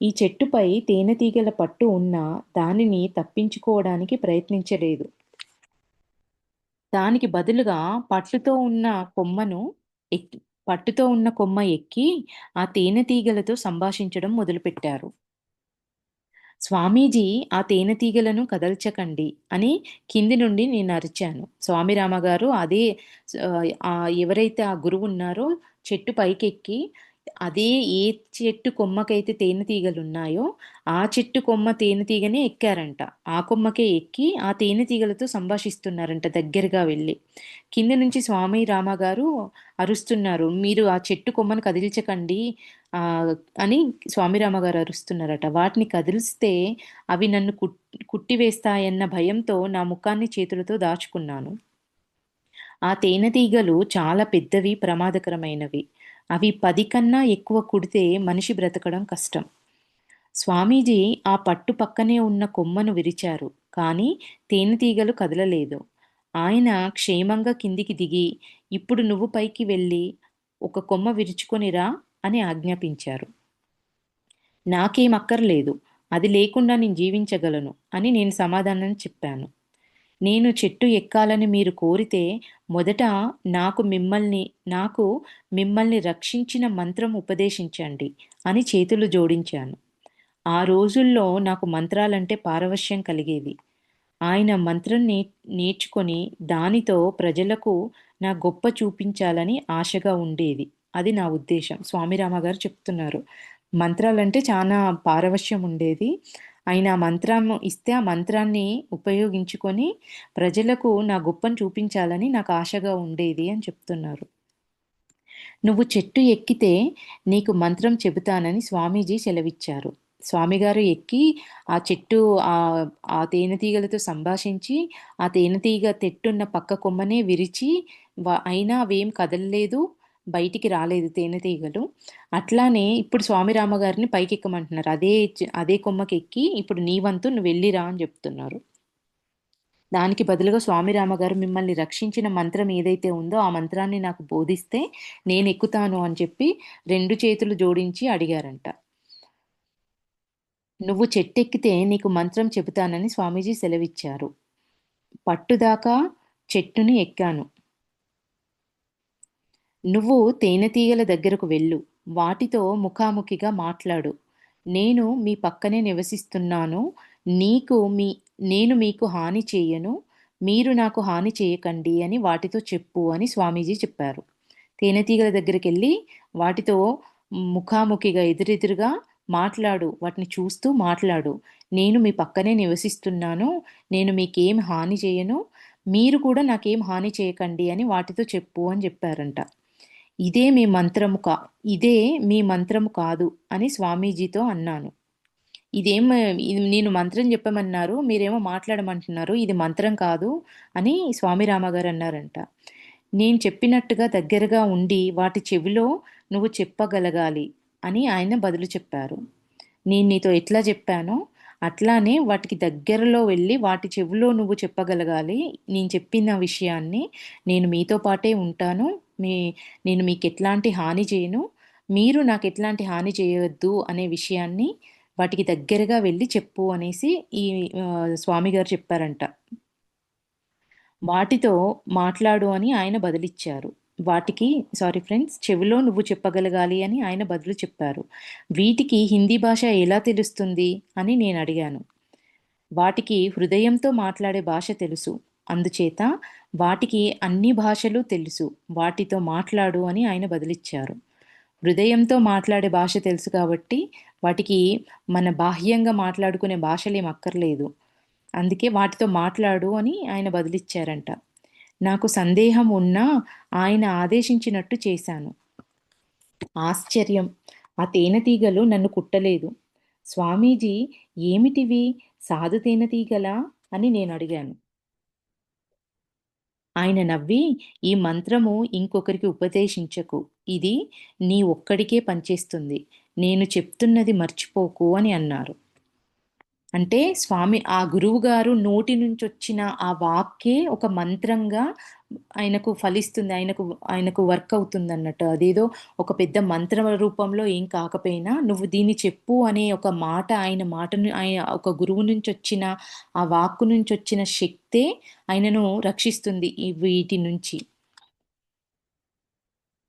ఈ చెట్టుపై తేనెటీగల పట్టు ఉన్న దానిని తప్పించుకోవడానికి ప్రయత్నించలేదు. దానికి బదులుగా ఎక్కి పట్టుతో ఉన్న కొమ్మ ఎక్కి ఆ తేనెటీగలతో సంభాషించడం మొదలుపెట్టారు. స్వామీజీ ఆ తేనెటీగలను కదల్చకండి అని కింది నుండి నేను అరిచాను. స్వామిరామ గారు ఎవరైతే ఆ గురువు ఉన్నారో చెట్టు పైకెక్కి అదే ఏ చెట్టు కొమ్మకైతే తేనెటీగలు ఉన్నాయో ఆ చెట్టు కొమ్మ తేనెటీగనే ఎక్కారంట. ఆ కొమ్మకే ఎక్కి ఆ తేనెటీగలతో సంభాషిస్తున్నారంట దగ్గరగా వెళ్ళి. కింద నుంచి స్వామి రామ గారు అరుస్తున్నారు, మీరు ఆ చెట్టు కొమ్మను కదిలించకండి ఆ అని స్వామిరామ గారు అరుస్తున్నారట. వాటిని కదిలిస్తే అవి నన్ను కుట్టివేస్తాయన్న భయంతో నా ముఖాన్ని చేతులతో దాచుకున్నాను. ఆ తేనెటీగలు చాలా పెద్దవి, ప్రమాదకరమైనవి. అవి 10 కన్నా ఎక్కువ కుడితే మనిషి బ్రతకడం కష్టం. స్వామీజీ ఆ పట్టు పక్కనే ఉన్న కొమ్మను విరిచారు. కానీ తేనెటీగలు కదలలేదు. ఆయన క్షేమంగా కిందికి దిగి, ఇప్పుడు నువ్వు పైకి వెళ్ళి ఒక కొమ్మ విరుచుకొని రా అని ఆజ్ఞాపించారు. నాకేం అక్కర్లేదు, అది లేకుండా నేను జీవించగలను అని నేను సమాధానం చెప్పాను. నేను చెట్టు ఎక్కాలని మీరు కోరితే మొదట నాకు మిమ్మల్ని నాకు మిమ్మల్ని రక్షించిన మంత్రం ఉపదేశించండి అని చేతులు జోడించాను. ఆ రోజుల్లో నాకు మంత్రాలంటే పారవశ్యం కలిగేది. ఆయన మంత్రం నేర్చుకొని దానితో ప్రజలకు నా గొప్ప చూపించాలని ఆశగా ఉండేది. అది నా ఉద్దేశం. స్వామి రామ గారు చెప్తున్నారు. మంత్రాలంటే చాలా పారవశ్యం ఉండేది. ఆయన ఆ మంత్రం ఇస్తే ఆ మంత్రాన్ని ఉపయోగించుకొని ప్రజలకు నా గొప్పను చూపించాలని నాకు ఆశగా ఉండేది అని చెప్తున్నారు. నువ్వు చెట్టు ఎక్కితే నీకు మంత్రం చెబుతానని స్వామీజీ సెలవిచ్చారు. స్వామిగారు ఎక్కి ఆ చెట్టు ఆ తేనెటీగలతో సంభాషించి ఆ తేనెటీగ తెట్టున్న పక్క కొమ్మనే విరిచి అయినా అవేం కదలలేదు, బయటికి రాలేదు తేనెటీగలు. అట్లానే ఇప్పుడు స్వామి రామగారిని పైకెక్కమంటున్నారు. అదే కొమ్మకెక్కి ఇప్పుడు నీ వంతు నువ్వు వెళ్ళిరా అని చెప్తున్నారు. దానికి బదులుగా స్వామి రామగారు మిమ్మల్ని రక్షించిన మంత్రం ఏదైతే ఉందో ఆ మంత్రాన్ని నాకు బోధిస్తే నేను ఎక్కుతాను అని చెప్పి 2 చేతులు జోడించి అడిగారంట. నువ్వు చెట్టెక్కితే నీకు మంత్రం చెబుతానని స్వామీజీ సెలవిచ్చారు. పట్టుదాకా చెట్టుని ఎక్కాను. నువ్వు తేనెటీగల దగ్గరకు వెళ్ళు. వాటితో ముఖాముఖిగా మాట్లాడు. నేను మీ పక్కనే నివసిస్తున్నాను. నీకు మీ నేను మీకు హాని చేయను. మీరు నాకు హాని చేయకండి అని వాటితో చెప్పు అని స్వామీజీ చెప్పారు. తేనెటీగల దగ్గరికెళ్ళి వాటితో ముఖాముఖిగా ఎదురెదురుగా మాట్లాడు. వాటిని చూస్తూ మాట్లాడు. నేను మీ పక్కనే నివసిస్తున్నాను. నేను మీకేం హాని చేయను. మీరు కూడా నాకేం హాని చేయకండి అని వాటితో చెప్పు అని చెప్పారంట. ఇదే మీ మంత్రము కా ఇదే మీ మంత్రము కాదు అని స్వామీజీతో అన్నాను. ఇదేం ఇది నేను మంత్రం చెప్పమన్నారు. మీరేమో మాట్లాడమంటున్నారు. ఇది మంత్రం కాదు అని స్వామి రామగారు అన్నారంట. నేను చెప్పినట్టుగా దగ్గరగా ఉండి వాటి చెవిలో నువ్వు చెప్పగలగాలి అని ఆయన బదులు చెప్పారు. నేను నీతో ఎట్లా చెప్పానో అట్లానే వాటికి దగ్గరలో వెళ్ళి వాటి చెవిలో నువ్వు చెప్పగలగాలి. నేను చెప్పిన విషయాన్ని నేను మీతో పాటే ఉంటాను. మీ నేను మీకు ఎట్లాంటి హాని చేయను. మీరు నాకు ఎట్లాంటి హాని చేయొద్దు అనే విషయాన్ని వాటికి దగ్గరగా వెళ్ళి చెప్పు అనేసి ఈ స్వామి గారు చెప్పారంట. వాటితో మాట్లాడు అని ఆయన బదులిచ్చారు. వాటికి సారీ ఫ్రెండ్స్, చెవిలో నువ్వు చెప్పగలగాలి అని ఆయన బదులు చెప్పారు. వీటికి హిందీ భాష ఎలా తెలుస్తుంది అని నేను అడిగాను. వాటికి హృదయంతో మాట్లాడే భాష తెలుసు. అందుచేత వాటికి అన్ని భాషలు తెలుసు. వాటితో మాట్లాడు అని ఆయన బదులిచ్చారు. హృదయంతో మాట్లాడే భాష తెలుసు కాబట్టి వాటికి మన బాహ్యంగా మాట్లాడుకునే భాషలేం అక్కర్లేదు. అందుకే వాటితో మాట్లాడు అని ఆయన బదులిచ్చారంట. నాకు సందేహం ఉన్నా ఆయన ఆదేశించినట్టు చేశాను. ఆశ్చర్యం! ఆ తేనెటీగలు నన్ను కుట్టలేదు. స్వామీజీ, ఏమిటివి? సాధు తేనెటీగలా అని నేనడిగాను. ఆయన నవ్వి, ఈ మంత్రము ఇంకొకరికి ఉపదేశించకు. ఇది నీ ఒక్కడికే పనిచేస్తుంది. నేను చెప్తున్నది మర్చిపోకు అని అన్నారు. అంటే స్వామి ఆ గురువుగారు నోటి నుంచొచ్చిన ఆ వాక్కే ఒక మంత్రంగా ఆయనకు ఫలిస్తుంది. ఆయనకు వర్క్ అవుతుందన్నట్టు. అదేదో ఒక పెద్ద మంత్ర రూపంలో ఏం కాకపోయినా, నువ్వు దీన్ని చెప్పు అనే ఒక మాట ఆయన ఒక గురువు నుంచొచ్చిన ఆ వాక్కు నుంచొచ్చిన శక్తే ఆయనను రక్షిస్తుంది వీటి నుంచి.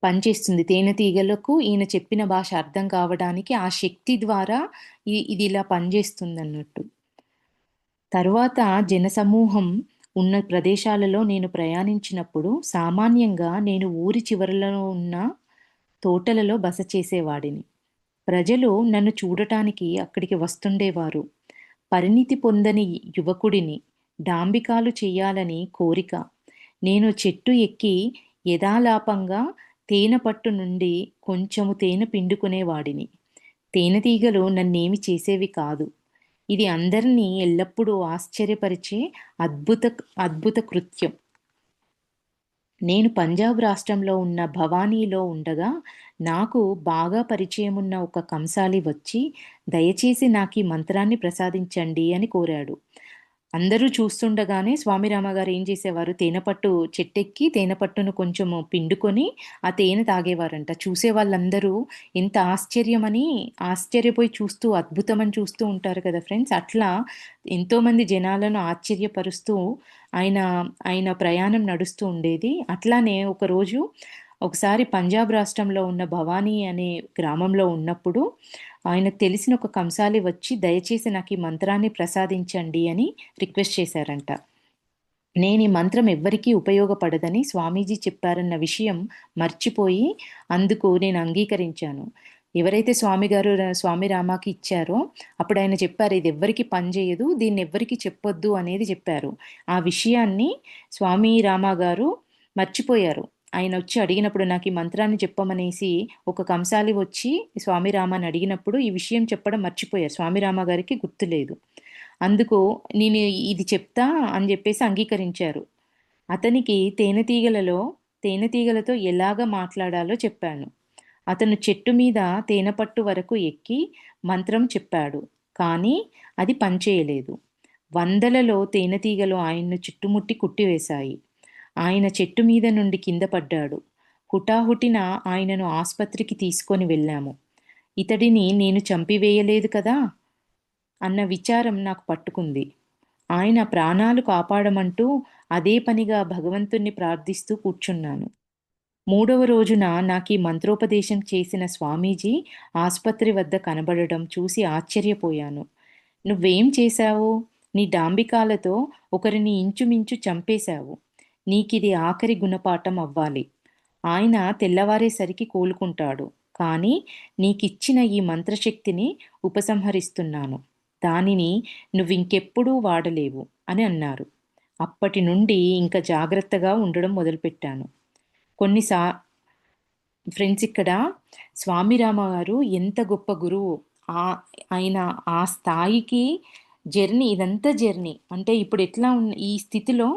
పనిచేస్తుంది. తేనెటీగలకు ఈయన చెప్పిన భాష అర్థం కావడానికి ఆ శక్తి ద్వారా ఇది ఇలా పనిచేస్తుందన్నట్టు. తరువాత జనసమూహం ఉన్న ప్రదేశాలలో నేను ప్రయాణించినప్పుడు సామాన్యంగా నేను ఊరి చివరలో ఉన్న తోటలలో బస చేసేవాడిని. ప్రజలు నన్ను చూడటానికి అక్కడికి వస్తుండేవారు. పరిణితి పొందని యువకుడిని. డాంబికాలు చెయ్యాలని కోరిక. నేను చెట్టు ఎక్కి యథాలాపంగా తేనె పట్టు నుండి కొంచెము తేనె పిండుకునేవాడిని. తేనెటీగలు నన్నేమి చేసేవి కాదు. ఇది అందరినీ ఎల్లప్పుడూ ఆశ్చర్యపరిచే అద్భుత అద్భుత కృత్యం. నేను పంజాబ్ రాష్ట్రంలో ఉన్న భవానీలో ఉండగా నాకు బాగా పరిచయమున్న ఒక కంసాలి వచ్చి దయచేసి నాకు ఈ మంత్రాన్ని ప్రసాదించండి అని కోరాడు. అందరూ చూస్తుండగానే స్వామి రామగారు ఏం చేసేవారు, తేనెపట్టు చెట్టెక్కి తేనెపట్టును కొంచెము పిండుకొని ఆ తేనె తాగేవారంట. చూసే వాళ్ళందరూ ఎంత ఆశ్చర్యమని ఆశ్చర్యపోయి చూస్తూ అద్భుతమని చూస్తూ ఉంటారు కదా ఫ్రెండ్స్. అట్లా ఎంతోమంది జనాలను ఆశ్చర్యపరుస్తూ ఆయన ఆయన ప్రయాణం నడుస్తూ ఉండేది. అట్లానే ఒకరోజు ఒకసారి పంజాబ్ రాష్ట్రంలో ఉన్న భవానీ అనే గ్రామంలో ఉన్నప్పుడు ఆయనకు తెలిసిన ఒక కంసాలి వచ్చి దయచేసి నాకు ఈ మంత్రాన్ని ప్రసాదించండి అని రిక్వెస్ట్ చేశారంట. నేను ఈ మంత్రం ఎవ్వరికీ ఉపయోగపడదని స్వామీజీ చెప్పారన్న విషయం మర్చిపోయి అందుకు నేను అంగీకరించాను. ఎవరైతే స్వామి రామాకి ఇచ్చారో అప్పుడు ఆయన చెప్పారు, ఇది ఎవ్వరికి పనిచేయదు, దీన్ని ఎవ్వరికి చెప్పొద్దు అనేది చెప్పారు. ఆ విషయాన్ని స్వామి రామా గారు మర్చిపోయారు. ఆయన వచ్చి అడిగినప్పుడు నాకు ఈ మంత్రాన్ని చెప్పమనేసి ఒక కంసాలి వచ్చి స్వామి రామాని అడిగినప్పుడు ఈ విషయం చెప్పడం మర్చిపోయారు. స్వామి రామా గారికి గుర్తులేదు. అందుకు నేను ఇది చెప్తా అని చెప్పేసి అంగీకరించారు. అతనికి తేనెటీగలతో ఎలాగ మాట్లాడాలో చెప్పాను. అతను చెట్టు మీద తేనెపట్టు వరకు ఎక్కి మంత్రం చెప్పాడు. కానీ అది పనిచేయలేదు. వందలలో తేనెటీగలు ఆయన్ను చుట్టుముట్టి కుట్టివేశాయి. ఆయన చెట్టు మీద నుండి కింద పడ్డాడు. హుటాహుటిన ఆయనను ఆస్పత్రికి తీసుకొని వెళ్ళాము. ఇతడిని నేను చంపివేయలేదు కదా అన్న విచారం నాకు పట్టుకుంది. ఆయన ప్రాణాలు కాపాడమంటూ అదే పనిగా భగవంతుణ్ణి ప్రార్థిస్తూ కూర్చున్నాను. మూడవ రోజున నాకీ మంత్రోపదేశం చేసిన స్వామీజీ ఆస్పత్రి వద్ద కనబడడం చూసి ఆశ్చర్యపోయాను. నువ్వేం చేశావు? నీ డాంబికాలతో ఒకరిని ఇంచుమించు చంపేశావు. నీకిది ఆఖరి గుణపాఠం అవ్వాలి. ఆయన తెల్లవారేసరికి కోలుకుంటాడు. కానీ నీకిచ్చిన ఈ మంత్రశక్తిని ఉపసంహరిస్తున్నాను. దానిని నువ్వింకెప్పుడూ వాడలేవు అని అన్నారు. అప్పటి నుండి ఇంకా జాగ్రత్తగా ఉండడం మొదలుపెట్టాను. కొన్నిసా ఫ్రెండ్స్, ఇక్కడ స్వామి రామ గారు ఎంత గొప్ప గురువు. ఆ ఆయన ఆ స్థాయికి ఇదంతా జర్నీ అంటే ఇప్పుడు ఎట్లా ఉన్న ఈ స్థితిలో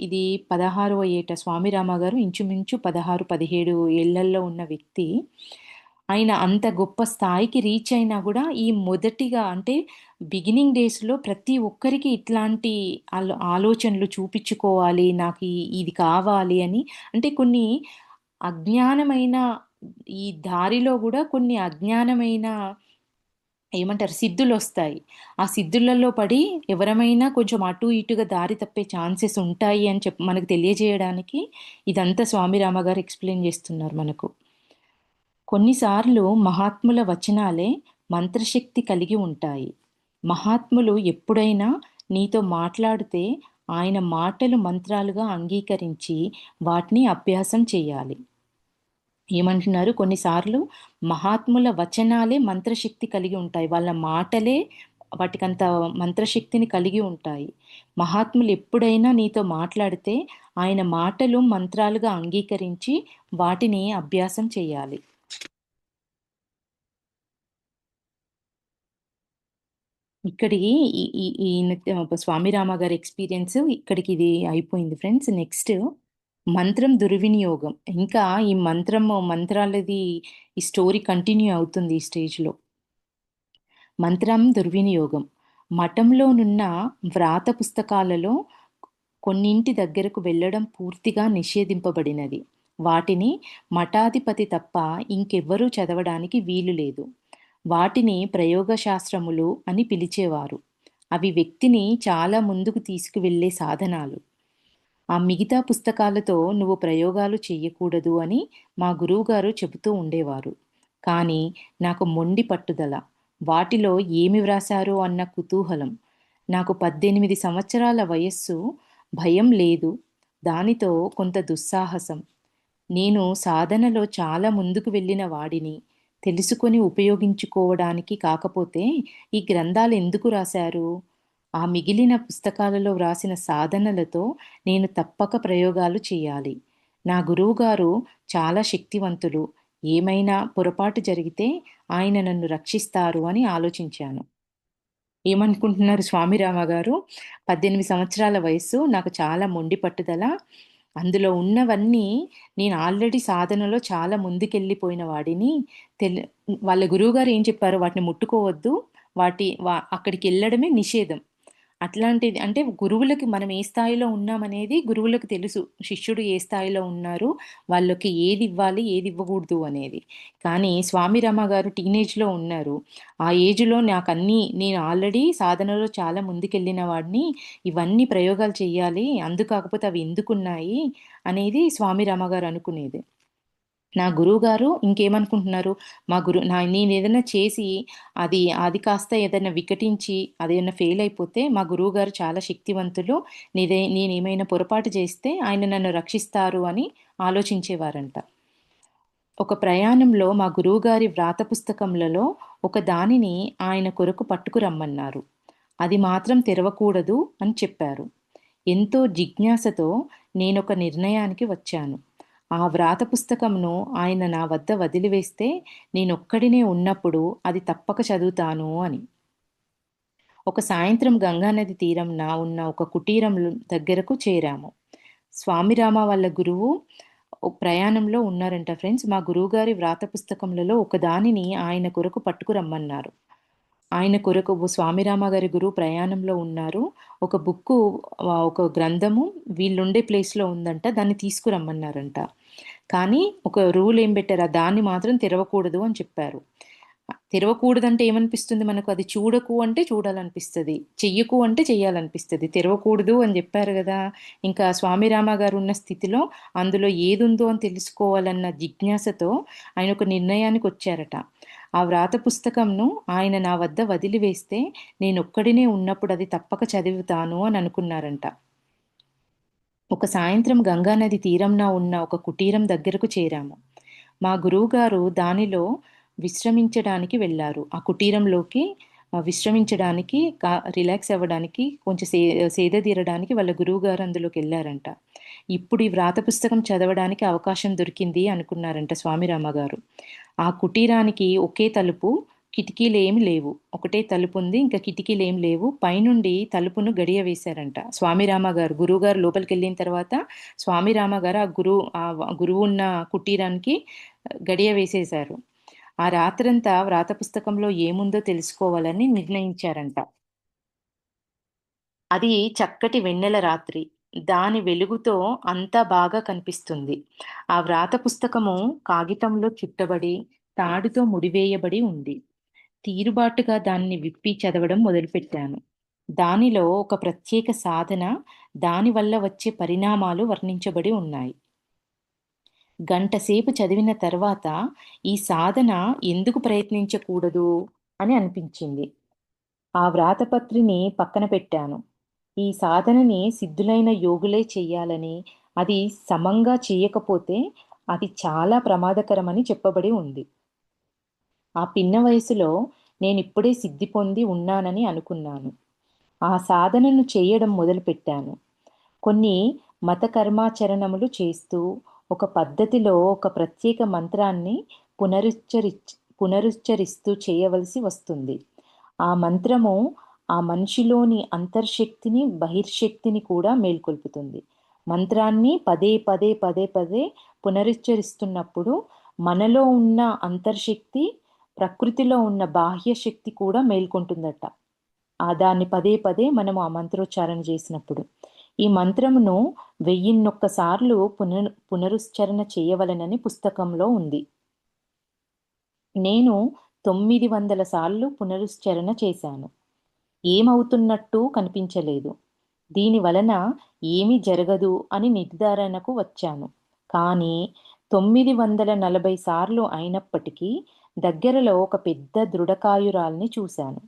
ఇది 16వ ఏట స్వామి రామ గారు ఇంచుమించు 16, 17 ఏళ్లలో ఉన్న వ్యక్తి. ఆయన అంత గొప్ప స్థాయికి రీచ్ అయినా కూడా ఈ మొదటిగా అంటే బిగినింగ్ డేస్లో ప్రతి ఒక్కరికి ఇట్లాంటి ఆలోచనలు చూపించుకోవాలి, నాకు ఇది కావాలి అని. అంటే కొన్ని అజ్ఞానమైన ఈ దారిలో కూడా కొన్ని అజ్ఞానమైన ఏమంటారు సిద్ధులొస్తాయి. ఆ సిద్ధులలో పడి ఎవరమైనా కొంచెం అటు ఇటుగా దారి తప్పే ఛాన్సెస్ ఉంటాయి అని మనకు తెలియజేయడానికి ఇదంతా స్వామి రామ గారు ఎక్స్‌ప్లెయిన్ చేస్తున్నారు మనకు. కొన్నిసార్లు మహాత్ముల వచనాలే మంత్రశక్తి కలిగి ఉంటాయి. మహాత్ములు ఎప్పుడైనా నీతో మాట్లాడితే ఆయన మాటలు మంత్రాలుగా అంగీకరించి వాటిని అభ్యాసం చేయాలి. ఏమంటున్నారు, కొన్నిసార్లు మహాత్ముల వచనాలే మంత్రశక్తి కలిగి ఉంటాయి. వాళ్ళ మాటలే వాటికంత మంత్రశక్తిని కలిగి ఉంటాయి. మహాత్ములు ఎప్పుడైనా నీతో మాట్లాడితే ఆయన మాటలు మంత్రాలుగా అంగీకరించి వాటిని అభ్యాసం చేయాలి. ఇక్కడికి ఈ ఈ ఈయన స్వామి రామ గారి ఎక్స్పీరియన్స్ ఇక్కడికి ఇది అయిపోయింది ఫ్రెండ్స్. నెక్స్ట్ మంత్రం దుర్వినియోగం. ఇంకా ఈ మంత్రాలది ఈ స్టోరీ కంటిన్యూ అవుతుంది ఈ స్టేజ్‌లో. మంత్రం దుర్వినియోగం. మఠంలోనున్న వ్రాత పుస్తకాలలో కొన్నింటి దగ్గరకు వెళ్ళడం పూర్తిగా నిషేధింపబడినది. వాటిని మఠాధిపతి తప్ప ఇంకెవ్వరూ చదవడానికి వీలు లేదు. వాటిని ప్రయోగశాస్త్రములు అని పిలిచేవారు. అవి వ్యక్తిని చాలా ముందుకు తీసుకువెళ్ళే సాధనాలు. ఆ మిగతా పుస్తకాలతో నువ్వు ప్రయోగాలు చెయ్యకూడదు అని మా గురువుగారు చెబుతూ ఉండేవారు. కానీ నాకు మొండి పట్టుదల. వాటిలో ఏమి వ్రాసారో అన్న కుతూహలం. నాకు 18 సంవత్సరాల వయస్సు. భయం లేదు. దానితో కొంత దుస్సాహసం. నేను సాధనలో చాలా ముందుకు వెళ్ళిన వాడిని. తెలుసుకొని ఉపయోగించుకోవడానికి కాకపోతే ఈ గ్రంథాలు ఎందుకు రాశారు? ఆ మిగిలిన పుస్తకాలలో వ్రాసిన సాధనలతో నేను తప్పక ప్రయోగాలు చేయాలి. నా గురువుగారు చాలా శక్తివంతులు. ఏమైనా పొరపాటు జరిగితే ఆయన నన్ను రక్షిస్తారు అని ఆలోచించాను. ఏమనుకుంటున్నారు స్వామి రామ గారు? 18 సంవత్సరాల వయస్సు, నాకు చాలా మొండి పట్టుదల. అందులో ఉన్నవన్నీ నేను ఆల్రెడీ సాధనలో చాలా ముందుకెళ్ళిపోయిన వాడిని. తెల్ వాళ్ళ గురువుగారు ఏం చెప్పారో వాటిని ముట్టుకోవద్దు. అక్కడికెళ్ళడమే నిషేధం. అట్లాంటిది అంటే గురువులకి మనం ఏ స్థాయిలో ఉన్నామనేది గురువులకు తెలుసు. శిష్యుడు ఏ స్థాయిలో ఉన్నారు, వాళ్ళకి ఏది ఇవ్వాలి, ఏది ఇవ్వకూడదు అనేది. కానీ స్వామి రమ గారు టీనేజ్‌లో ఉన్నారు. ఆ ఏజ్‌లో నేను ఆల్రెడీ సాధనలో చాలా ముందుకెళ్ళిన వాడిని. ఇవన్నీ ప్రయోగాలు చెయ్యాలి. కాకపోతే అవి ఎందుకున్నాయి అనేది స్వామి రమ గారు అనుకునేది. నా గురువుగారు ఇంకేమనుకుంటున్నారు, నేనేదైనా చేసి అది కాస్త ఏదైనా వికటించి, అదేమన్నా ఫెయిల్ అయిపోతే మా గురువుగారు చాలా శక్తివంతులు. నేనేమైనా పొరపాటు చేస్తే ఆయన నన్ను రక్షిస్తారు అని ఆలోచించేవారంట. ఒక ప్రయాణంలో మా గురువుగారి వ్రాత పుస్తకములలో ఒక దానిని ఆయన కొరకు పట్టుకురమ్మన్నారు. అది మాత్రం తెరవకూడదు అని చెప్పారు. ఎంతో జిజ్ఞాసతో నేనొక నిర్ణయానికి వచ్చాను. ఆ వ్రాత పుస్తకంను ఆయన నా వద్ద వదిలివేస్తే నేనొక్కడినే ఉన్నప్పుడు అది తప్పక చదువుతాను అని. ఒక సాయంత్రం గంగానది తీరంన ఉన్న ఒక కుటీరం దగ్గరకు చేరాము. స్వామిరామ వాళ్ళ గురువు ప్రయాణంలో ఉన్నారంట ఫ్రెండ్స్. మా గురువుగారి వ్రాత పుస్తకములలో ఒక దానిని ఆయన కొరకు పట్టుకురమ్మన్నారు. ఆయన కొరకు స్వామిరామ గారి గురువు ప్రయాణంలో ఉన్నారు. ఒక బుక్కు ఒక గ్రంథము వీళ్ళుండే ప్లేస్‌లో ఉందంట. దాన్ని తీసుకురమ్మన్నారంట. కానీ ఒక రూల్ ఏం పెట్టారు, ఆ దాన్ని మాత్రం తెరవకూడదు అని చెప్పారు. తెరవకూడదంటే ఏమనిపిస్తుంది మనకు? అది చూడకు అంటే చూడాలనిపిస్తది. చెయ్యకు అంటే చెయ్యాలనిపిస్తది. తెరవకూడదు అని జెప్పారు గదా! ఇంకా స్వామి రామ గారు ఉన్న స్థితిలో అందులో ఏదుందో అని తెలుసుకోవాలన్న జిజ్ఞాసతో ఆయన ఒక నిర్ణయానికొచ్చారట. ఆ వ్రాత పుస్తకంను ఆయన నా వద్ద వదిలివేస్తే నేనొక్కడినే ఉన్నప్పుడు అది తప్పక చదువుతాను అని అనుకున్నారంట. ఒక సాయంత్రం గంగానది తీరంన ఉన్న ఒక కుటీరం దగ్గరకు చేరాము. మా గురువుగారు దానిలో విశ్రమించడానికి వెళ్లారు. ఆ కుటీరంలోకి విశ్రమించడానికి, రిలాక్స్ అవ్వడానికి, కొంచెం సేదదీరడానికి వాళ్ళ గురువుగారు అందులోకెళ్లారంట. ఇప్పుడు ఈ వ్రాత పుస్తకం చదవడానికి అవకాశం దొరికింది అనుకున్నారంట స్వామిరామ గారు. ఆ కుటీరానికి ఒకే తలుపు, కిటికీలేమి లేవు. ఒకటే తలుపుంది. ఇంకా కిటికీలేమి లేవు. పైనుండి తలుపును గడియ వేశారంట. స్వామిరామ గారు గురువుగారు లోపలికెళ్ళిన తర్వాత స్వామిరామ గారు గురువున్న కుటీరానికి గడియ వేసేశారు. ఆ రాత్రంతా వ్రాత పుస్తకంలో ఏముందో తెలుసుకోవాలని నిర్ణయించారంట. అది చక్కటి వెన్నెల రాత్రి. దాని వెలుగుతో అంతా బాగా కనిపిస్తుంది. ఆ వ్రాత పుస్తకము కాగితంలో చుట్టబడి, తాడుతో ముడివేయబడి ఉంది. తీరుబాటుగా దాన్ని విప్పి చదవడం మొదలుపెట్టాను. దానిలో ఒక ప్రత్యేక సాధన, దానివల్ల వచ్చే పరిణామాలు వర్ణించబడి ఉన్నాయి. గంటసేపు చదివిన తర్వాత ఈ సాధన ఎందుకు ప్రయత్నించకూడదు అని అనిపించింది. ఆ వ్రాతపత్రిని పక్కన పెట్టాను. ఈ సాధనని సిద్ధులైన యోగులే చెయ్యాలని, అది సమంగా చేయకపోతే అది చాలా ప్రమాదకరమని చెప్పబడి ఉంది. ఆ పిన్న వయసులో నేనిప్పుడే సిద్ధి పొంది ఉన్నానని అనుకున్నాను. ఆ సాధనను చేయడం మొదలుపెట్టాను. కొన్ని మత కర్మాచరణములు చేస్తూ, ఒక పద్ధతిలో ఒక ప్రత్యేక మంత్రాన్ని పునరుచ్చరిస్తూ చేయవలసి వస్తుంది. ఆ మంత్రము ఆ మనిషిలోని అంతర్శక్తిని, బహిర్శక్తిని కూడా మేల్కొల్పుతుంది. మంత్రాన్ని పదే పదే పదే పదే పునరుచ్చరిస్తున్నప్పుడు మనలో ఉన్న అంతర్శక్తి, ప్రకృతిలో ఉన్న బాహ్య శక్తి కూడా మేల్కొంటుందట. దాన్ని పదే పదే మనము ఆ మంత్రోచ్చారణ చేసినప్పుడు. ఈ మంత్రమును 1001 సార్లు పునరుశ్చరణ చేయవలెనని పుస్తకంలో ఉంది. నేను 900 సార్లు పునరుశ్చరణ చేశాను. ఏమవుతున్నట్టు కనిపించలేదు. దీని వలన ఏమీ జరగదు అని నిర్ధారణకు వచ్చాను. కానీ 940 సార్లు అయినప్పటికీ దగ్గరలో ఒక పెద్ద దృఢకాయురాల్ని చూశాను.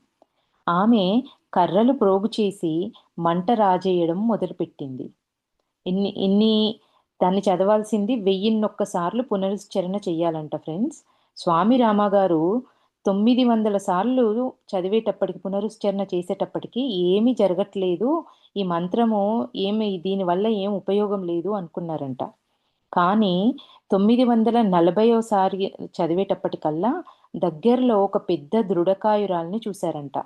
ఆమె కర్రలు ప్రోగు చేసి మంట రాజేయడం మొదలుపెట్టింది. ఇన్ని ఇన్ని దాన్ని చదవాల్సింది 1001 సార్లు పునరుశ్చరణ చెయ్యాలంట ఫ్రెండ్స్. స్వామి రామ గారు 900 సార్లు చదివేటప్పటికి, పునరుశ్చరణ చేసేటప్పటికి ఏమీ జరగట్లేదు. ఈ మంత్రము దీనివల్ల ఏం ఉపయోగం లేదు అనుకున్నారంట. కానీ 940 చదివేటప్పటికల్లా దగ్గరలో ఒక పెద్ద దృఢకాయురాల్ని చూశారంట.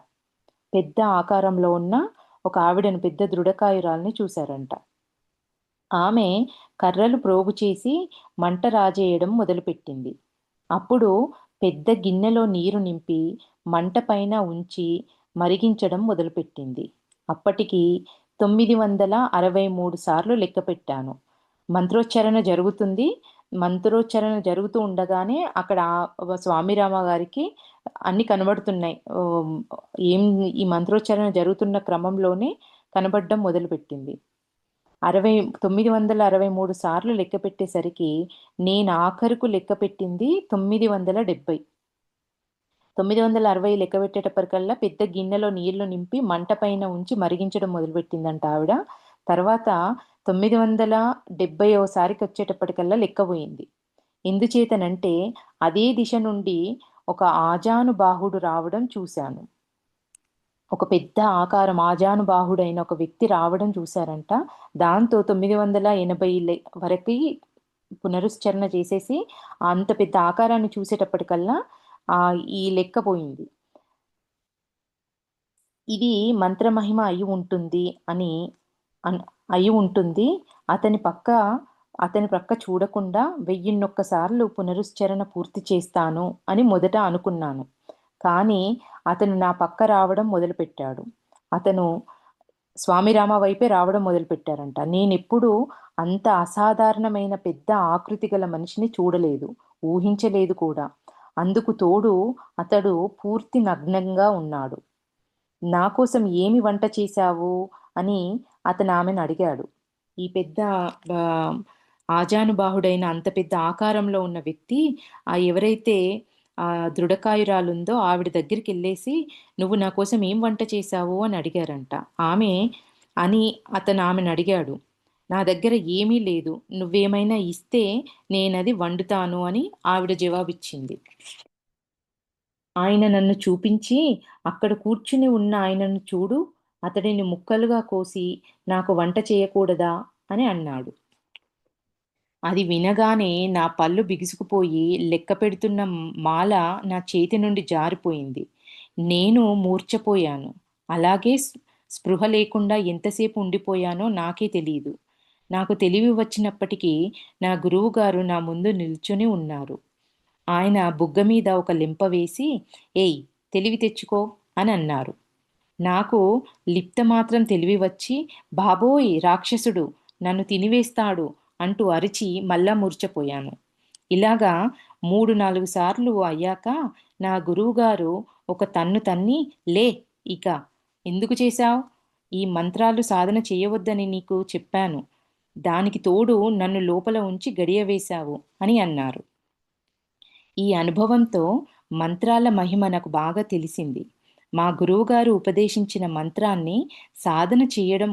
పెద్ద ఆకారంలో ఉన్న ఒక ఆవిడను, పెద్ద దృఢకాయురాల్ని చూశారంట. ఆమె కర్రలు ప్రోగు చేసి మంట రాజేయడం మొదలుపెట్టింది. అప్పుడు పెద్ద గిన్నెలో నీరు నింపి మంట పైన ఉంచి మరిగించడం మొదలుపెట్టింది. అప్పటికి 963 సార్లు లెక్క పెట్టాను. మంత్రోచ్చారణ జరుగుతుంది. మంత్రోచ్చారణ జరుగుతూ ఉండగానే అక్కడ స్వామిరామ గారికి అన్నీ కనబడుతున్నాయి. ఏం ఈ మంత్రోచ్చారణ జరుగుతున్న క్రమంలోనే కనబడడం మొదలుపెట్టింది. 963 సార్లు లెక్క పెట్టేసరికి నేను ఆఖరుకు లెక్క పెట్టింది 970. 960 లెక్క పెట్టేటప్పటికల్లా పెద్ద గిన్నెలో నీళ్లు నింపి మంట పైన ఉంచి మరిగించడం మొదలుపెట్టిందంట ఆవిడ. తర్వాత 970 వచ్చేటప్పటికల్లా లెక్కబోయింది. ఎందుచేతనంటే అదే దిశ నుండి ఒక ఆజానుబాహుడు రావడం చూశాను. ఒక పెద్ద ఆకారం ఆజానుబాహుడైన ఒక వ్యక్తి రావడం చూశారంట. దాంతో 980 వరకు పునరుశ్చరణ చేసేసి అంత పెద్ద ఆకారాన్ని చూసేటప్పటికల్లా ఈ లెక్క పోయింది. ఇది మంత్రమహిమ అయి ఉంటుంది అయి ఉంటుంది. అతని ప్రక్క చూడకుండా 1001 సార్లు పునరుశ్చరణ పూర్తి చేస్తాను అని మొదట అనుకున్నాను. కానీ అతను నా పక్క రావడం మొదలుపెట్టాడు. అతను స్వామిరామ వైపే రావడం మొదలుపెట్టారంట. నేనెప్పుడూ అంత అసాధారణమైన పెద్ద ఆకృతి గల మనిషిని చూడలేదు, ఊహించలేదు కూడా. అందుకు తోడు అతడు పూర్తి నగ్నంగా ఉన్నాడు. నా కోసం ఏమి వంట చేశావు అని అతను ఆమెను అడిగాడు. ఈ పెద్ద ఆజానుబాహుడైన అంత పెద్ద ఆకారంలో ఉన్న వ్యక్తి ఎవరైతే దృఢకాయురాలుందో ఆవిడ దగ్గరికి వెళ్ళేసి, నువ్వు నా కోసం ఏం వంట చేశావు అని అడిగారంట. అతను ఆమెను అడిగాడు. నా దగ్గర ఏమీ లేదు, నువ్వేమైనా ఇస్తే నేనది వండుతాను అని ఆవిడ జవాబిచ్చింది. ఆయన నన్ను చూపించి, అక్కడ కూర్చుని ఉన్న ఆయనను చూడు, అతడిని ముక్కలుగా కోసి నాకు వంట చేయకూడదా అని అన్నాడు. అది వినగానే నా పళ్ళు బిగుసుకుపోయి లెక్క పెడుతున్న మాల నా చేతి నుండి జారిపోయింది. నేను మూర్ఛపోయాను. అలాగే స్పృహ లేకుండా ఎంతసేపు ఉండిపోయానో నాకే తెలీదు. నాకు తెలివి వచ్చినప్పటికీ నా గురువుగారు నా ముందు నిల్చుని ఉన్నారు. ఆయన బుగ్గ మీద ఒక లెంప వేసి, ఏయ్, తెలివి తెచ్చుకో అని అన్నారు. నాకు లిప్త మాత్రం తెలివి వచ్చి, బాబోయ్ రాక్షసుడు నన్ను తినివేస్తాడు అంటూ అరిచి మళ్ళా మూర్ఛపోయాను. ఇలాగా 3-4 సార్లు అయ్యాక నా గురువుగారు ఒక తన్ను తన్ని, లే, ఇక ఎందుకు చేశావు? ఈ మంత్రాలు సాధన చేయవద్దని నీకు చెప్పాను. దానికి తోడు నన్ను లోపల ఉంచి గడియ వేశావు అని అన్నారు. ఈ అనుభవంతో మంత్రాల మహిమ నాకు బాగా తెలిసింది. మా గురువుగారు ఉపదేశించిన మంత్రాన్ని సాధన చేయడం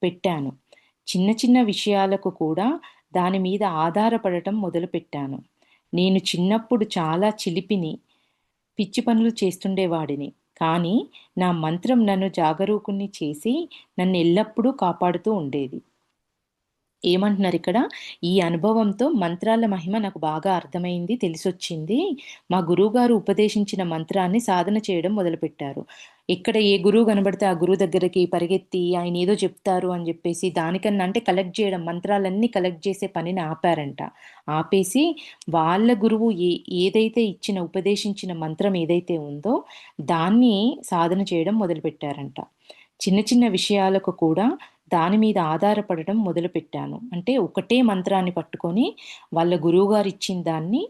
పెట్టాను. చిన్న చిన్న విషయాలకు కూడా దాని మీద ఆధారపడటం మొదలుపెట్టాను. నేను చిన్నప్పుడు చాలా చిలిపిని, పిచ్చి పనులు చేస్తుండేవాడిని. కానీ నా మంత్రం నన్ను జాగరూకుణ్ణి చేసి నన్ను ఎల్లప్పుడూ కాపాడుతూ ఉండేది. ఏమంటున్నారు ఇక్కడ? ఈ అనుభవంతో మంత్రాల మహిమ నాకు బాగా అర్థమైంది, తెలిసొచ్చింది. మా గురువుగారు ఉపదేశించిన మంత్రాన్ని సాధన చేయడం మొదలుపెట్టారు. ఇక్కడ ఏ గురువు కనబడితే ఆ గురువు దగ్గరికి పరిగెత్తి ఆయన ఏదో చెప్తారు అని చెప్పేసి దానికన్నా అంటే కలెక్ట్ చేయడం, మంత్రాలన్నీ కలెక్ట్ చేసే పనిని ఆపారంట. ఆపేసి వాళ్ళ గురువు ఏదైతే ఉపదేశించిన మంత్రం ఏదైతే ఉందో దాన్ని సాధన చేయడం మొదలుపెట్టారంట. చిన్న చిన్న విషయాలకు కూడా దాని మీద ఆధారపడటం మొదలుపెట్టాను. అంటే ఒకటే మంత్రాన్ని పట్టుకొని వాళ్ళ గురువుగారు ఇచ్చిన దాన్ని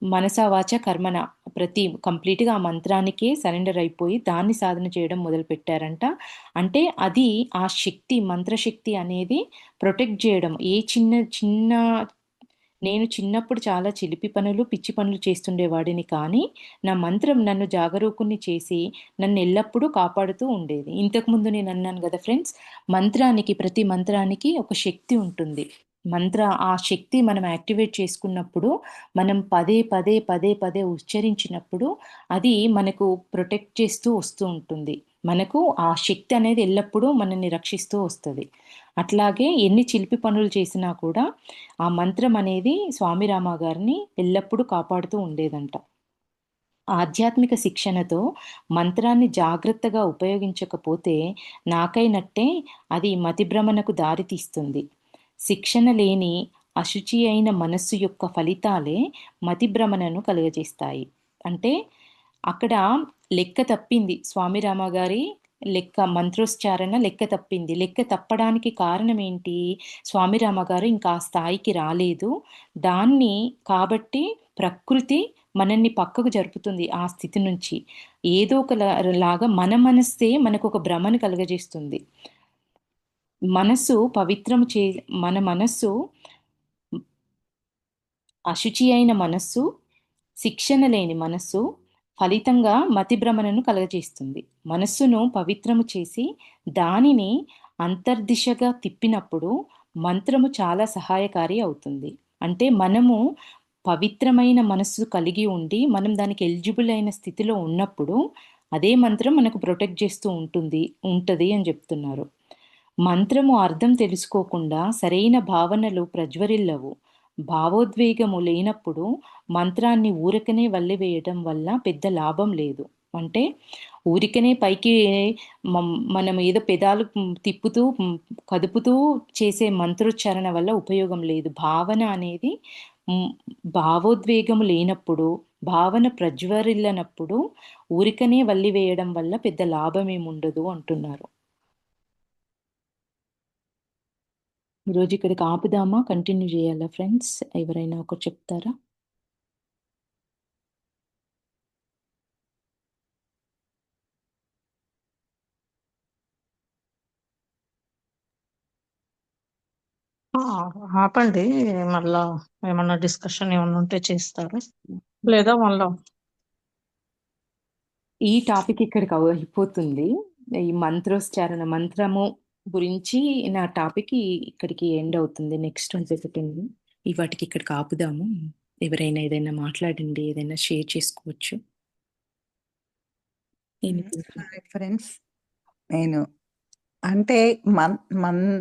మనసా వాచ కర్మన కంప్లీట్గా ఆ మంత్రానికే సరెండర్ అయిపోయి దాన్ని సాధన చేయడం మొదలుపెట్టారంట. అంటే అది ఆ శక్తి, మంత్రశక్తి అనేది ప్రొటెక్ట్ చేయడం. నేను చిన్నప్పుడు చాలా చిలిపి పనులు, పిచ్చి పనులు చేస్తుండేవాడిని. కానీ నా మంత్రం నన్ను జాగరూకుణ్ణి చేసి నన్ను ఎల్లప్పుడూ కాపాడుతూ ఉండేది. ఇంతకుముందు నేను అన్నాను కదా ఫ్రెండ్స్, ప్రతి మంత్రానికి ఒక శక్తి ఉంటుంది. ఆ శక్తి మనం యాక్టివేట్ చేసుకున్నప్పుడు, మనం పదే పదే పదే పదే ఉచ్చరించినప్పుడు అది మనకు ప్రొటెక్ట్ చేస్తూ వస్తూ ఉంటుంది. మనకు ఆ శక్తి అనేది ఎల్లప్పుడూ మనల్ని రక్షిస్తూ వస్తుంది. అట్లాగే ఎన్ని చిలిపి పనులు చేసినా కూడా ఆ మంత్రం అనేది స్వామిరామ గారిని ఎల్లప్పుడూ కాపాడుతూ ఉండేదంట. ఆధ్యాత్మిక శిక్షణతో మంత్రాన్ని జాగ్రత్తగా ఉపయోగించకపోతే నాకైనట్టే అది మతిభ్రమణకు దారితీస్తుంది. శిక్షణ లేని అశుచి అయిన మనస్సు యొక్క ఫలితాలే మతిభ్రమణను కలుగజేస్తాయి. అంటే అక్కడ లెక్క తప్పింది స్వామిరామ గారి మంత్రోచ్చారణ లెక్క తప్పింది. లెక్క తప్పడానికి కారణం ఏంటి? స్వామిరామ గారు ఇంకా ఆ స్థాయికి రాలేదు. కాబట్టి ప్రకృతి మనల్ని పక్కకు జరుపుతుంది ఆ స్థితి నుంచి. ఏదో లాగా మన మనస్సే మనకొక భ్రమను కలుగజేస్తుంది. మనస్సు పవిత్రము చే మన మనస్సు అశుచి అయిన మనస్సు, శిక్షణ లేని మనస్సు ఫలితంగా మతిభ్రమణను కలుగజేస్తుంది. మనస్సును పవిత్రము చేసి దానిని అంతర్దిశగా తిప్పినప్పుడు మంత్రము చాలా సహాయకారి అవుతుంది. అంటే మనము పవిత్రమైన మనస్సు కలిగి ఉండి మనం దానికి ఎలిజిబుల్ అయిన స్థితిలో ఉన్నప్పుడు అదే మంత్రం మనకు ప్రొటెక్ట్ చేస్తూ ఉంటది అని చెప్తున్నారు. మంత్రము అర్థం తెలుసుకోకుండా సరైన భావనలు ప్రజ్వరిల్లవు. భావోద్వేగము లేనప్పుడు మంత్రాన్ని ఊరకనే వల్లివేయడం వల్ల పెద్ద లాభం లేదు. అంటే ఊరికనే పైకి మనం ఏదో పెదాలు తిప్పుతూ కదుపుతూ చేసే మంత్రోచ్చారణ వల్ల ఉపయోగం లేదు. భావన అనేది భావోద్వేగము లేనప్పుడు, భావన ప్రజ్వరిల్లనప్పుడు ఊరికనే వల్లివేయడం వల్ల పెద్ద లాభం ఏముండదు అంటున్నారు. ఈరోజు ఇక్కడికి ఆపుదామా? కంటిన్యూ చేయాలా ఫ్రెండ్స్? ఎవరైనా ఒకరు చెప్తారా? ఆ, ఆపండి. మళ్ళా ఏమన్నా డిస్కషన్ ఏమన్నా ఉంటే చేస్తారు, లేదా మళ్ళా ఈ టాపిక్ ఇక్కడికి అయిపోతుంది. ఈ మంత్రము గురించి నా టాపిక్ ఇక్కడికి ఎండ్ అవుతుంది. నెక్స్ట్ ఇంకొకటి ఈ వాటికి ఇక్కడికి ఆపుదాము. ఎవరైనా ఏదైనా మాట్లాడండి, ఏదైనా షేర్ చేసుకోవచ్చు. ఫ్రెండ్స్, నేను అంటే మన్